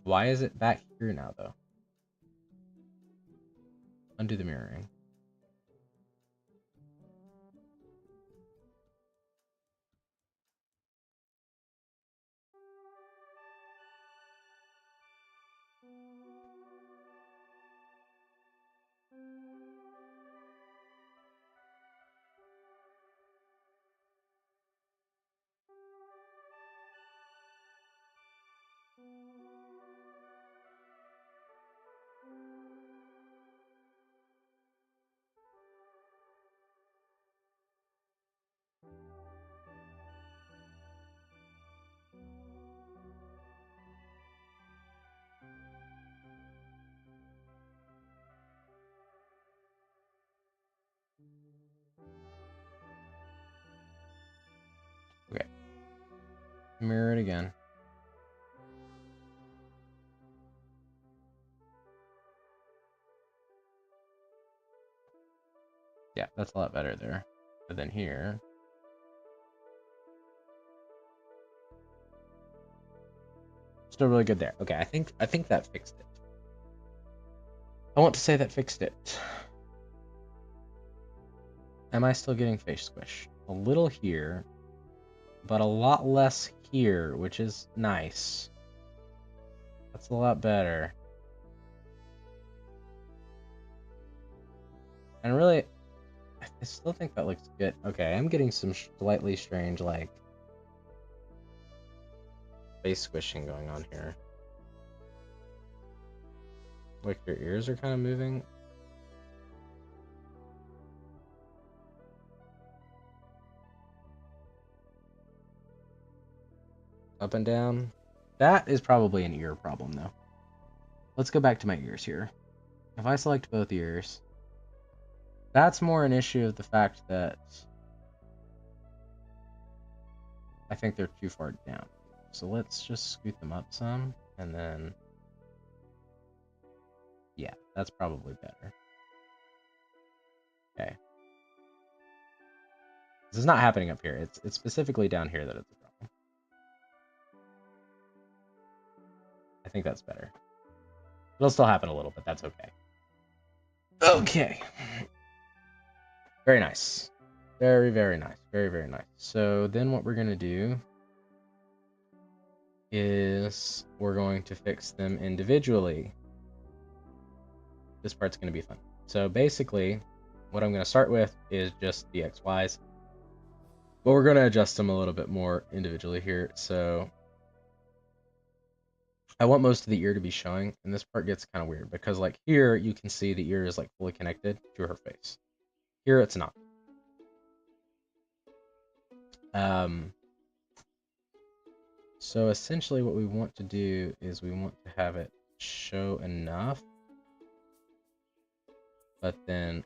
Why is it back here now, though? Undo the mirroring. Okay. Mirror it again. Yeah, that's a lot better there. But then here... Still really good there. Okay, I think that fixed it. I want to say that fixed it. Am I still getting face squish? A little here, but a lot less here, which is nice. That's a lot better. And really, I still think that looks good. Okay, I'm getting some slightly strange, like, face squishing going on here. Like your ears are kind of moving. Up and down. That is probably an ear problem, though. Let's go back to my ears here. If I select both ears, that's more an issue of the fact that I think they're too far down. So let's just scoot them up some, and then... Yeah, that's probably better. Okay. This is not happening up here. It's specifically down here that it's a problem. I think that's better. It'll still happen a little, but that's okay. Okay. Very nice. Very, very nice. Very, very nice. So then what we're going to do is we're going to fix them individually. This part's going to be fun. So basically, what I'm going to start with is just the XYs. But we're going to adjust them a little bit more individually here. So I want most of the ear to be showing, and this part gets kind of weird because like here you can see the ear is like fully connected to her face. Here it's not. So essentially what we want to do is we want to have it show enough, but then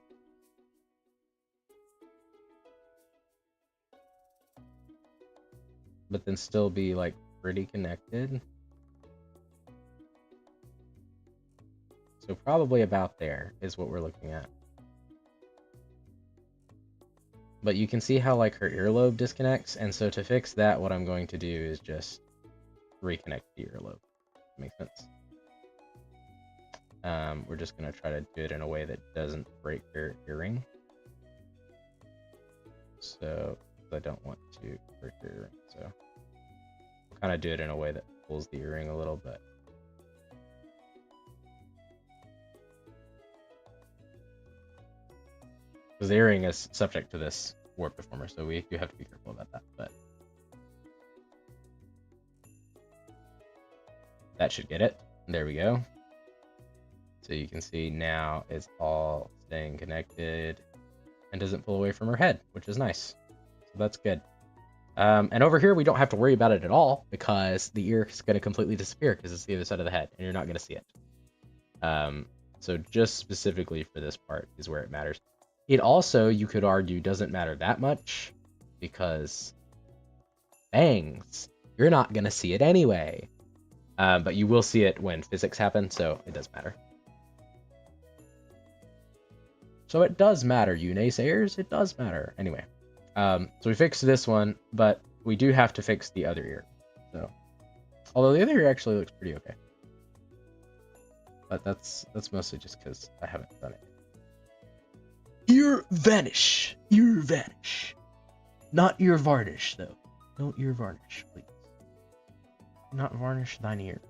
still be like pretty connected. So probably about there is what we're looking at. But you can see how like her earlobe disconnects, and so to fix that, what I'm going to do is just reconnect the earlobe. Makes sense. We're just going to try to do it in a way that doesn't break her earring. So I don't want to break her earring. So we'll kind of do it in a way that pulls the earring a little bit. Because the earring is subject to this warp deformer, so we do have to be careful about that. But that should get it. There we go. So you can see now it's all staying connected and doesn't pull away from her head, which is nice. So that's good. And over here, we don't have to worry about it at all because the ear is going to completely disappear because it's the other side of the head and you're not going to see it. So just specifically for this part is where it matters. It also, you could argue, doesn't matter that much because bangs, you're not going to see it anyway. But you will see it when physics happen, so it does matter. So it does matter, you naysayers. It does matter. Anyway, so we fixed this one, but we do have to fix the other ear. So, although the other ear actually looks pretty okay. But that's mostly just because I haven't done it. Ear vanish. Ear vanish. Not ear varnish, though. No ear varnish, please. Do not varnish thine ears.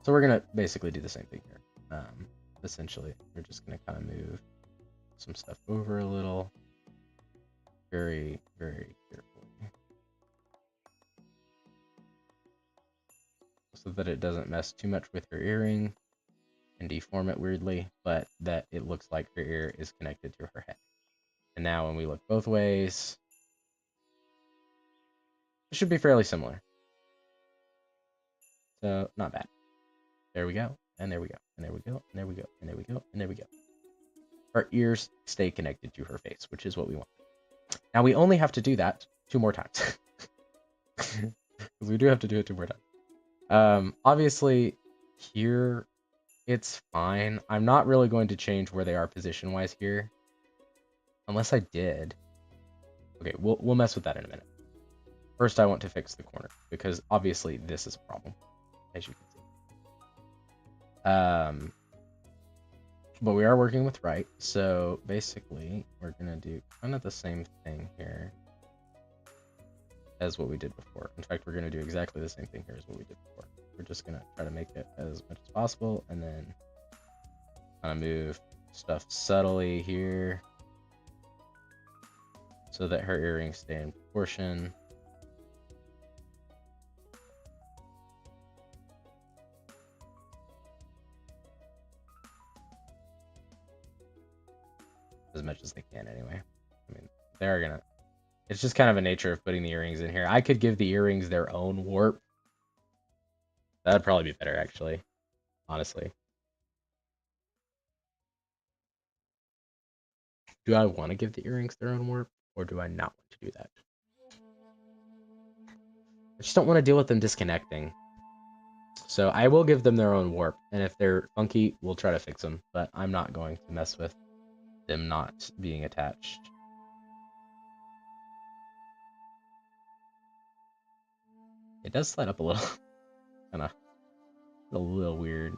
So we're going to basically do the same thing here. Essentially, we're just going to kind of move some stuff over a little. Very, very carefully. So that it doesn't mess too much with her earring and deform it weirdly, but that it looks like her ear is connected to her head. And now when we look both ways, it should be fairly similar. So, not bad. There we go, and there we go, and there we go, and there we go, and there we go, and there we go. Our ears stay connected to her face, which is what we want. Now we only have to do that 2 more times. Because we do have to do it 2 more times. Obviously, here, it's fine. I'm not really going to change where they are position-wise here. Unless I did. Okay, we'll mess with that in a minute. First, I want to fix the corner, because obviously this is a problem, as you can see. But we are working with right, so basically we're gonna do kind of the same thing here as what we did before. In fact, we're gonna do exactly the same thing here as what we did before. We're just gonna try to make it as much as possible, and then kind of move stuff subtly here so that her earrings stay in proportion. As much as they can anyway. I mean, they're gonna, it's just kind of a nature of putting the earrings in here. I could give the earrings their own warp. That'd probably be better, actually, honestly. Do I want to give the earrings their own warp, or do I not want to do that? I just don't want to deal with them disconnecting. So I will give them their own warp, and if they're funky, we'll try to fix them, but I'm not going to mess with them not being attached. It does slide up a little. Kind of a little weird.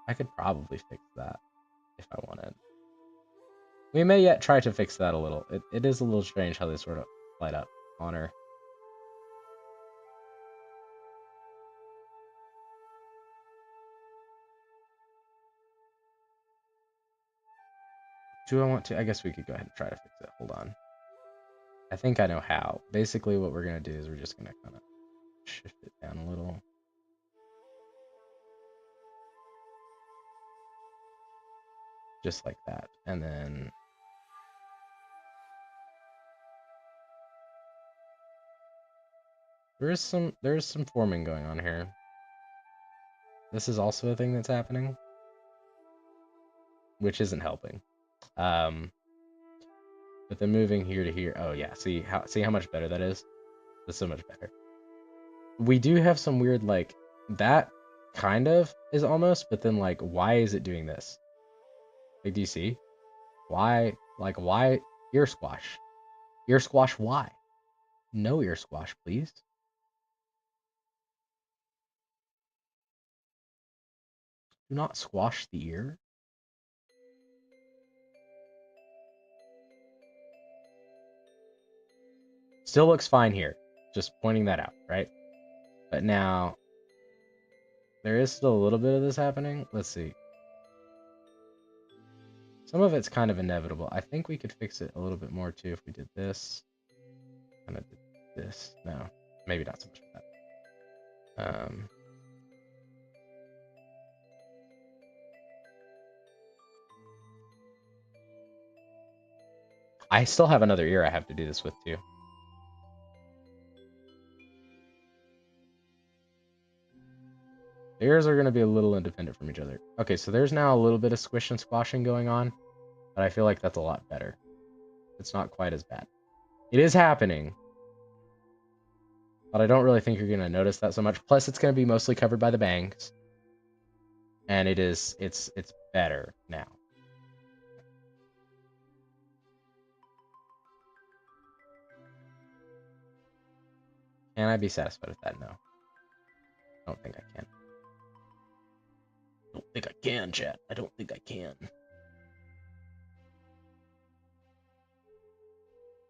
I could probably fix that if I wanted. We may yet try to fix that a little. It is a little strange how they sort of light up on her. Do I want to? I guess we could go ahead and try to fix it. Hold on. I think I know how. Basically, what we're going to do is we're just going to kind of shift it down a little. Just like that. And then there is some forming going on here. This is also a thing that's happening, which isn't helping. But then moving here to here, oh yeah, see how much better that is? That's so much better. We do have some weird, like, that kind of is almost, but then, like, why is it doing this? Like, do you see? Why, like, why ear squash? Ear squash, why? No ear squash, please. Do not squash the ear. Still looks fine here. Just pointing that out, right? But now, there is still a little bit of this happening. Let's see. Some of it's kind of inevitable. I think we could fix it a little bit more too if we did this. Kind of did this. No, maybe not so much for that. I still have another ear I have to do this with too. The ears are going to be a little independent from each other. Okay, so there's now a little bit of squish and squashing going on, but I feel like that's a lot better. It's not quite as bad. It is happening, but I don't really think you're going to notice that so much. Plus, it's going to be mostly covered by the bangs, and it's better now. Can I be satisfied with that? No. I don't think I can. I don't think I can, chat. I don't think I can.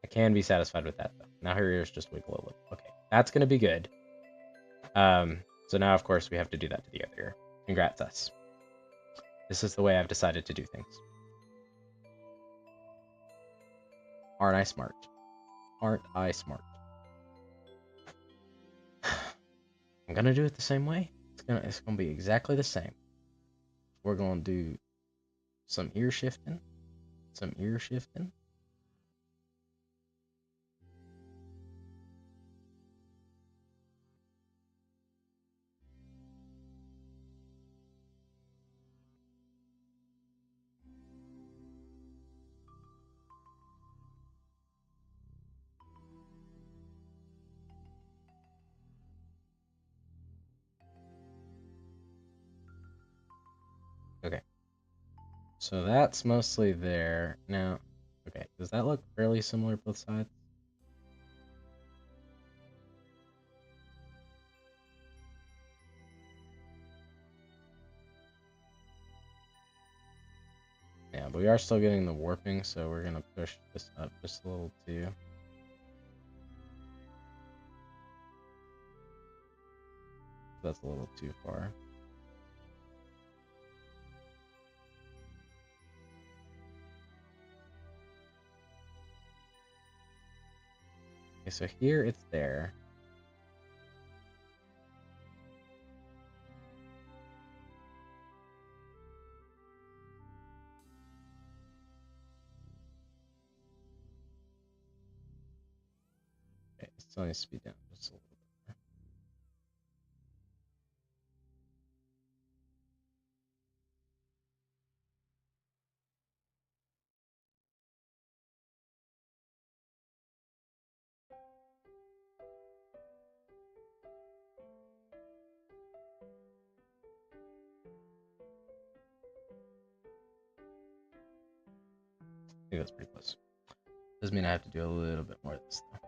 I can be satisfied with that, though. Now her ears just wiggle a little. Okay, that's going to be good. So now, of course, we have to do that to the other ear. Congrats, us. This is the way I've decided to do things. Aren't I smart? Aren't I smart? I'm gonna do it the same way. It's gonna be exactly the same. We're gonna do some ear shifting, some ear shifting. Okay. So that's mostly there. Now, okay, does that look fairly similar both sides? Yeah, but we are still getting the warping, so we're gonna push this up just a little too. That's a little too far. Okay, so here it's there. Okay, it still needs to be down just a little bit. I think that's pretty close. Doesn't mean I have to do a little bit more of this though.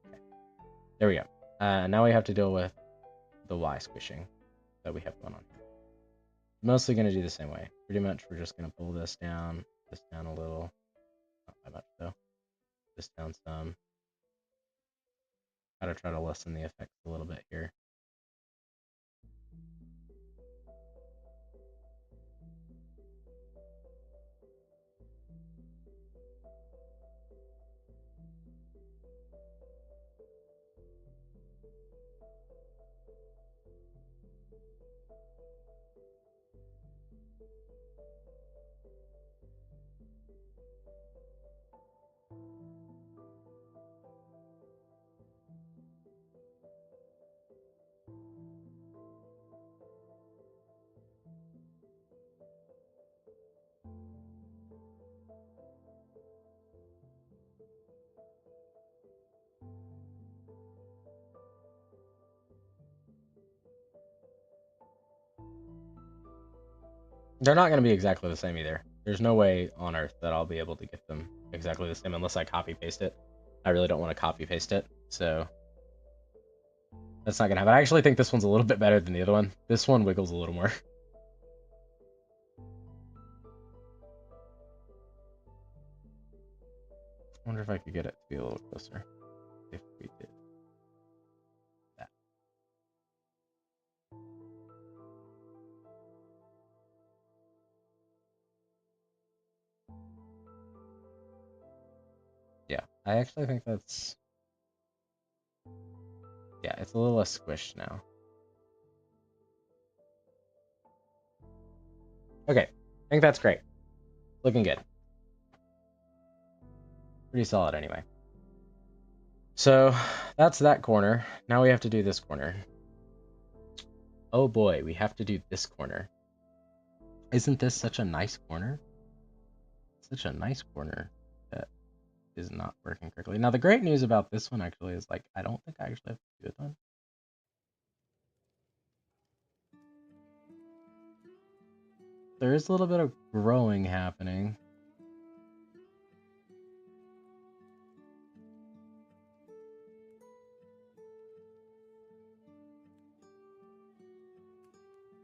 Okay. There we go. Now we have to deal with the Y squishing that we have going on here. Mostly going to do the same way. Pretty much we're just going to pull this down a little. Not that much though. This down some. Gotta try to lessen the effect a little bit here. They're not going to be exactly the same either. There's no way on earth that I'll be able to get them exactly the same unless I copy paste it. I really don't want to copy paste it, so that's not going to happen. I actually think this one's a little bit better than the other one. This one wiggles a little more. I wonder if I could get it to be a little closer if we did that. Yeah, I actually think that's... Yeah, it's a little less squished now. Okay, I think that's great. Looking good. Pretty solid anyway. So that's that corner. Now we have to do this corner. Oh boy, we have to do this corner. Isn't this such a nice corner? Such a nice corner. is not working correctly. Now, the great news about this one actually is, like, I don't think I actually have to do it one. There is a little bit of growing happening.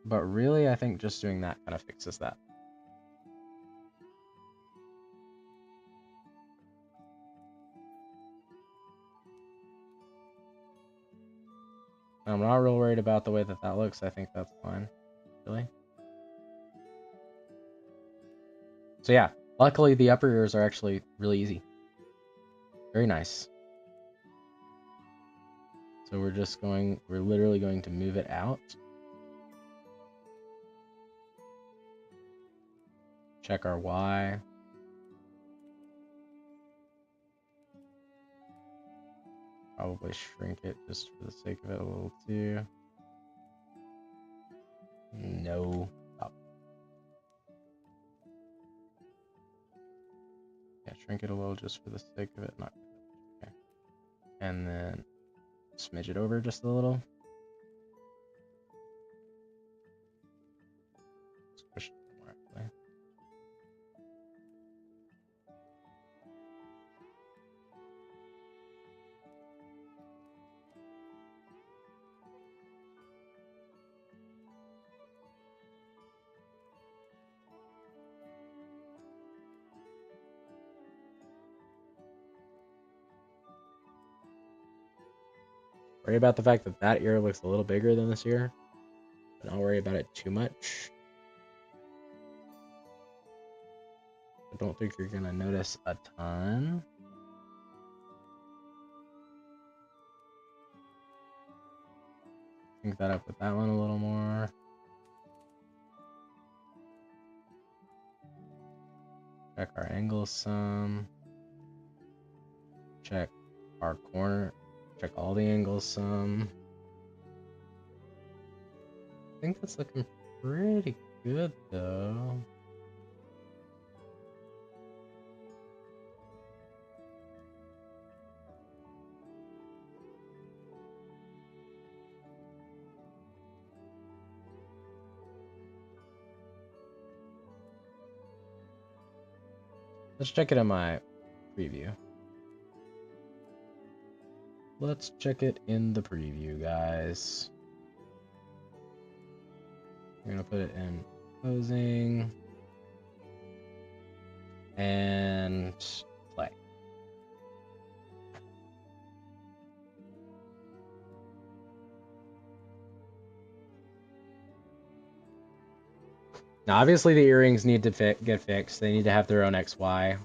But really, I think just doing that kind of fixes that. I'm not real worried about the way that that looks. I think that's fine, really. So yeah, luckily the upper ears are actually really easy. Very nice. So we're literally going to move it out. Check our Y. Probably shrink it just for the sake of it a little too. No. Stop. Yeah, shrink it a little just for the sake of it. Not okay. And then smidge it over just a little. Squish it more actually. Worry about the fact that that ear looks a little bigger than this ear, but don't worry about it too much. I don't think you're gonna notice a ton. Sync that up with that one a little more. Check our angles some. Check our corner. Check all the angles some. I think that's looking pretty good though. Let's check it in my preview. Let's check it in the preview, guys. We're gonna put it in posing and play. Now, obviously, the earrings need to get fixed. They need to have their own XY.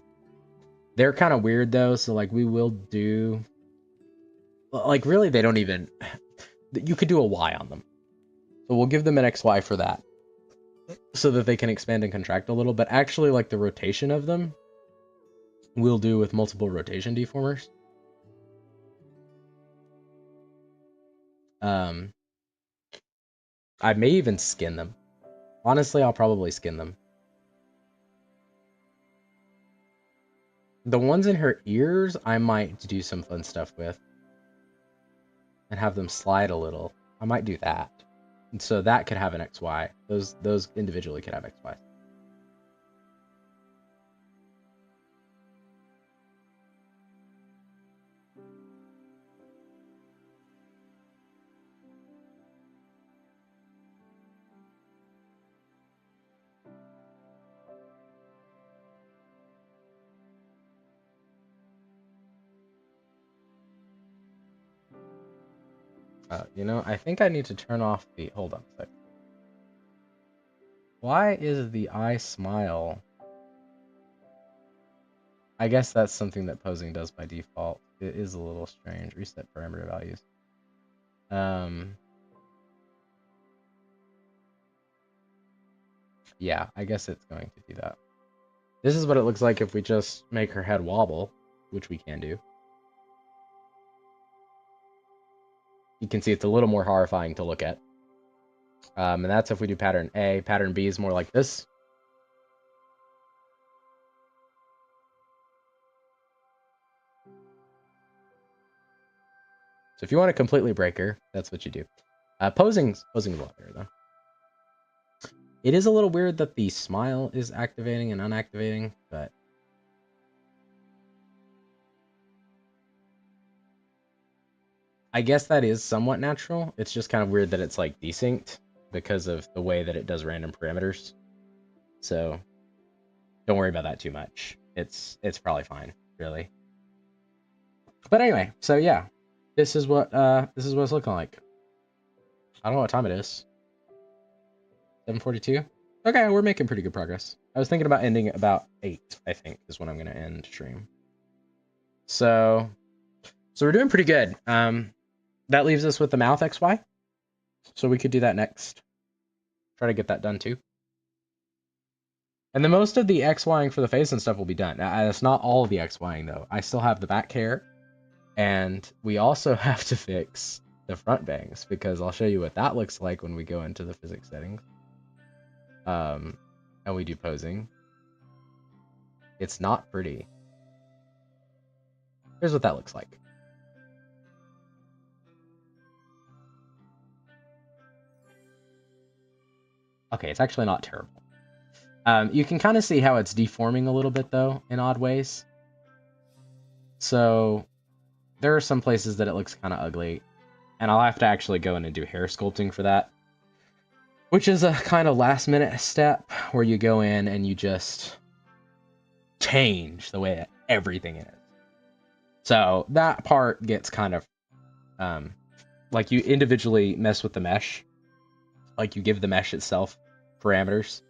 They're kind of weird though, so like we will do. Like really, they don't even. You could do a Y on them, so we'll give them an XY for that, so that they can expand and contract a little. But actually, like the rotation of them, we'll do with multiple rotation deformers. I may even skin them. Honestly, I'll probably skin them. The ones in her ears, I might do some fun stuff with. And have them slide a little. I might do that. And so that could have an XY. Those individually could have XY. You know, I think I need to turn off the... Hold on a sec. Why is the eye smile? I guess that's something that posing does by default. It is a little strange. Reset parameter values. Yeah, I guess it's going to do that. This is what it looks like if we just make her head wobble, which we can do. You can see it's a little more horrifying to look at. And that's if we do pattern A. Pattern B is more like this. So if you want to completely break her, that's what you do. Posing's a lot better though. It is a little weird that the smile is activating and unactivating, but I guess that is somewhat natural. It's just kind of weird that it's like desynced because of the way that it does random parameters. So don't worry about that too much. It's probably fine, really. But anyway, so yeah, this is what it's looking like. I don't know what time it is. 7:42. Okay, we're making pretty good progress. I was thinking about ending at about 8, I think, is when I'm gonna end stream. So we're doing pretty good. That leaves us with the mouth XY. So we could do that next. Try to get that done too. And then most of the XYing for the face and stuff will be done. It's not all of the XYing though. I still have the back hair, and we also have to fix the front bangs because I'll show you what that looks like when we go into the physics settings. And we do posing. It's not pretty. Here's what that looks like. Okay, it's actually not terrible. You can kind of see how it's deforming a little bit though in odd ways. So there are some places that it looks kind of ugly, and I'll have to actually go in and do hair sculpting for that, which is a kind of last minute step where you go in and you just change the way that everything is. So that part gets kind of like you individually mess with the mesh, like you give the mesh itself parameters,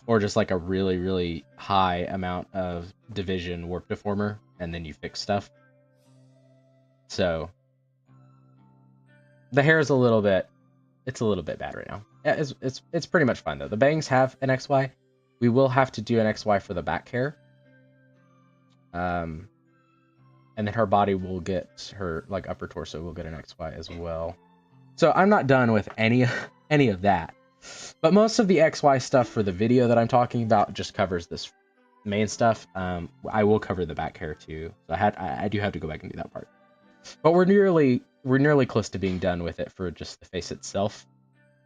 or just like a really, really high amount of division warp deformer, and then you fix stuff. So the hair is a little bit bad right now. Yeah, it's pretty much fine though. The bangs have an XY. We will have to do an XY for the back hair. And then her body will get her like upper torso will get an XY as well. So I'm not done with any of that. But most of the XY stuff for the video that I'm talking about just covers this main stuff. I will cover the back hair too. So I do have to go back and do that part. But we're nearly close to being done with it for just the face itself.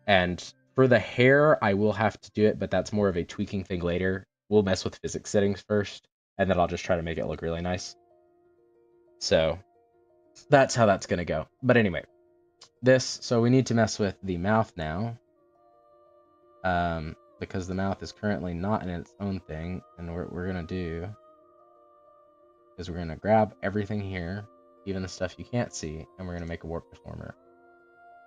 And for the hair, I will have to do it, but that's more of a tweaking thing later. We'll mess with physics settings first, and then I'll just try to make it look really nice. So that's how that's gonna go. But anyway, so we need to mess with the mouth now. Because the mouth is currently not in its own thing, and what we're gonna do is we're gonna grab everything here, even the stuff you can't see, and we're gonna make a warp deformer.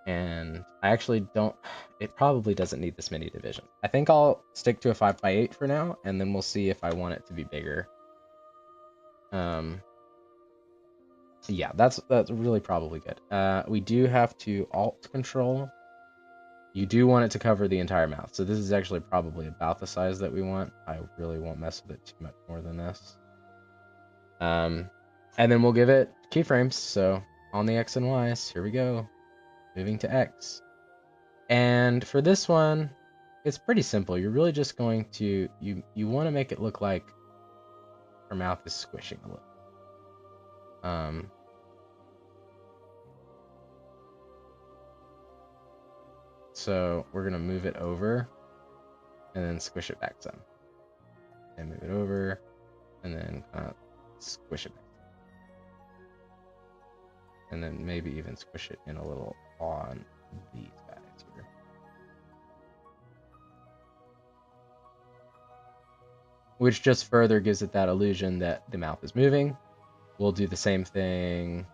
And I actually don't, it probably doesn't need this many divisions. I think I'll stick to a 5x8 for now, and then we'll see if I want it to be bigger. Yeah, that's really probably good. We do have to alt control. You do want it to cover the entire mouth. So this is actually probably about the size that we want. I really won't mess with it too much more than this. And then we'll give it keyframes. So on the X and Y's, here we go. Moving to X. And for this one, it's pretty simple. You're really just going to, you want to make it look like her mouth is squishing a little. So we're going to move it over and then squish it back some. And move it over and then squish it back. And then maybe even squish it in a little on these guys here. Which just further gives it that illusion that the mouth is moving. We'll do the same thing.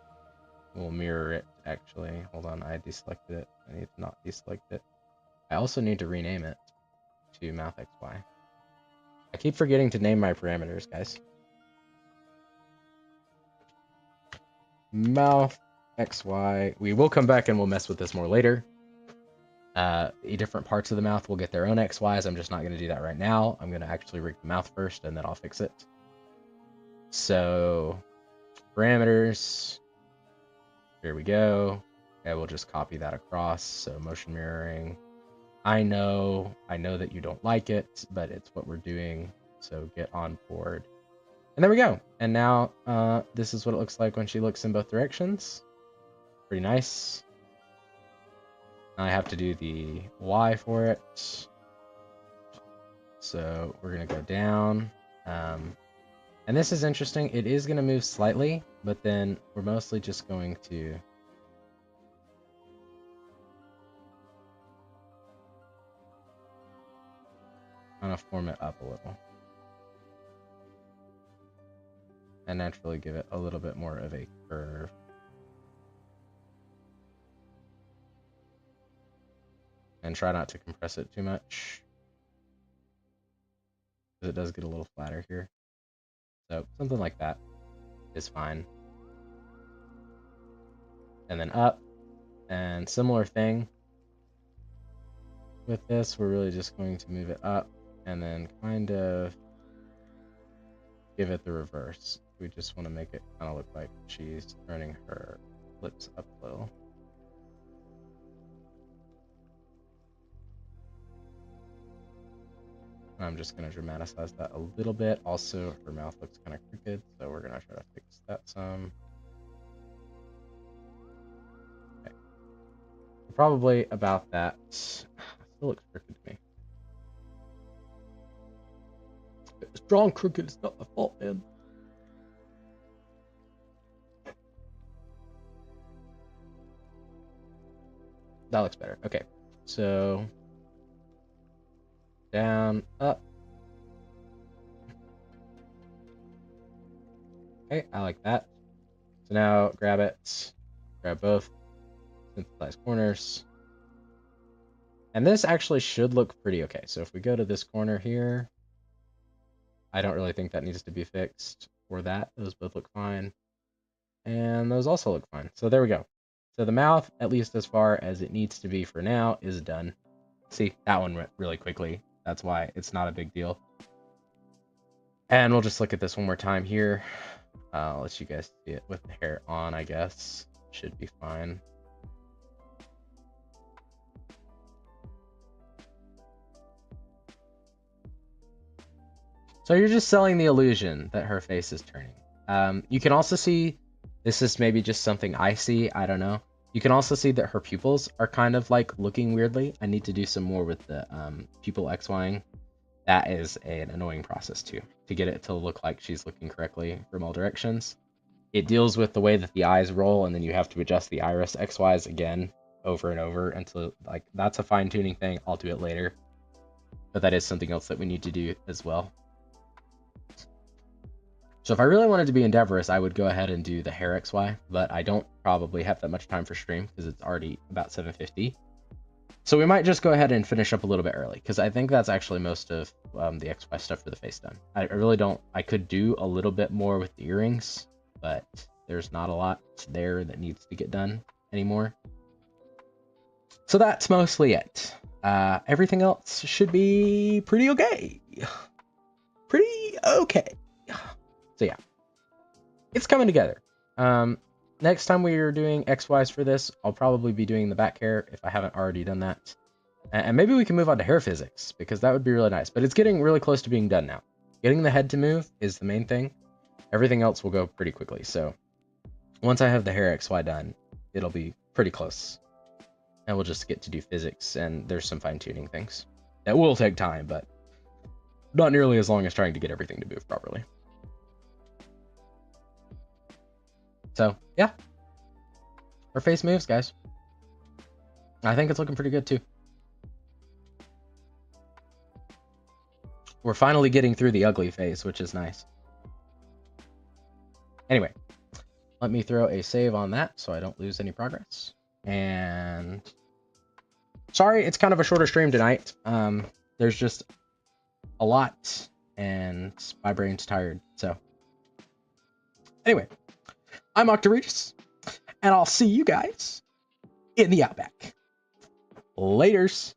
We'll mirror it, actually. Hold on, I deselected it. I need to not deselect it. I also need to rename it to mouth XY. I keep forgetting to name my parameters, guys. Mouth XY. We will come back and we'll mess with this more later. Different parts of the mouth will get their own XYs. I'm just not going to do that right now. I'm going to actually rig the mouth first and then I'll fix it. So, parameters. Here we go. And we'll just copy that across. So motion mirroring. I know that you don't like it, but it's what we're doing. So get on board. And there we go. And now this is what it looks like when she looks in both directions. Pretty nice. Now I have to do the Y for it. So we're going to go down. And this is interesting. It is going to move slightly, but then we're mostly just going to kind of form it up a little. And naturally give it a little bit more of a curve. And try not to compress it too much, because it does get a little flatter here. So something like that is fine. And then up, and similar thing with this, we're really just going to move it up and then kind of give it the reverse. We just want to make it kind of look like she's turning her lips up a little. I'm just going to dramatize that a little bit. Also, her mouth looks kind of crooked, so we're going to try to fix that some. Okay. Probably about that. It still looks crooked to me. It's drawn crooked, it's not my fault, man. That looks better. Okay, so down, up. Okay, I like that. So now grab it, grab both, synthesize corners. And this actually should look pretty okay. So if we go to this corner here, I don't really think that needs to be fixed or that. Those both look fine. And those also look fine. So there we go. So the mouth, at least as far as it needs to be for now, is done. See, that one went really quickly. That's why it's not a big deal. And we'll just look at this one more time here. I'll let you guys see it with the hair on, I guess. Should be fine. So you're just selling the illusion that her face is turning. You can also see, this is maybe just something I see, I don't know. You can also see that her pupils are kind of like looking weirdly. I need to do some more with the pupil XYing. That is an annoying process too, to get it to look like she's looking correctly from all directions. It deals with the way that the eyes roll, and then you have to adjust the iris XYs again over and over until, like, that's a fine-tuning thing. I'll do it later. But that is something else that we need to do as well. So if I really wanted to be endeavorous, I would go ahead and do the hair XY, but I don't probably have that much time for stream because it's already about 7:50. So we might just go ahead and finish up a little bit early, because I think that's actually most of the XY stuff for the face done. I really don't, I could do a little bit more with the earrings, but there's not a lot there that needs to get done anymore. So that's mostly it. Everything else should be pretty okay. Pretty okay. So yeah, it's coming together. Next time we are doing XYs for this, I'll probably be doing the back hair if I haven't already done that. And maybe we can move on to hair physics, because that would be really nice. But it's getting really close to being done now. Getting the head to move is the main thing. Everything else will go pretty quickly. So once I have the hair XY done, it'll be pretty close. And we'll just get to do physics, and there's some fine-tuning things. That will take time, but not nearly as long as trying to get everything to move properly. So, yeah. Her face moves, guys. I think it's looking pretty good, too. We're finally getting through the ugly phase, which is nice. Anyway, let me throw a save on that so I don't lose any progress. And sorry, it's kind of a shorter stream tonight. There's just a lot, and my brain's tired. So, anyway, I'm Octoreges, and I'll see you guys in the Outback. Laters.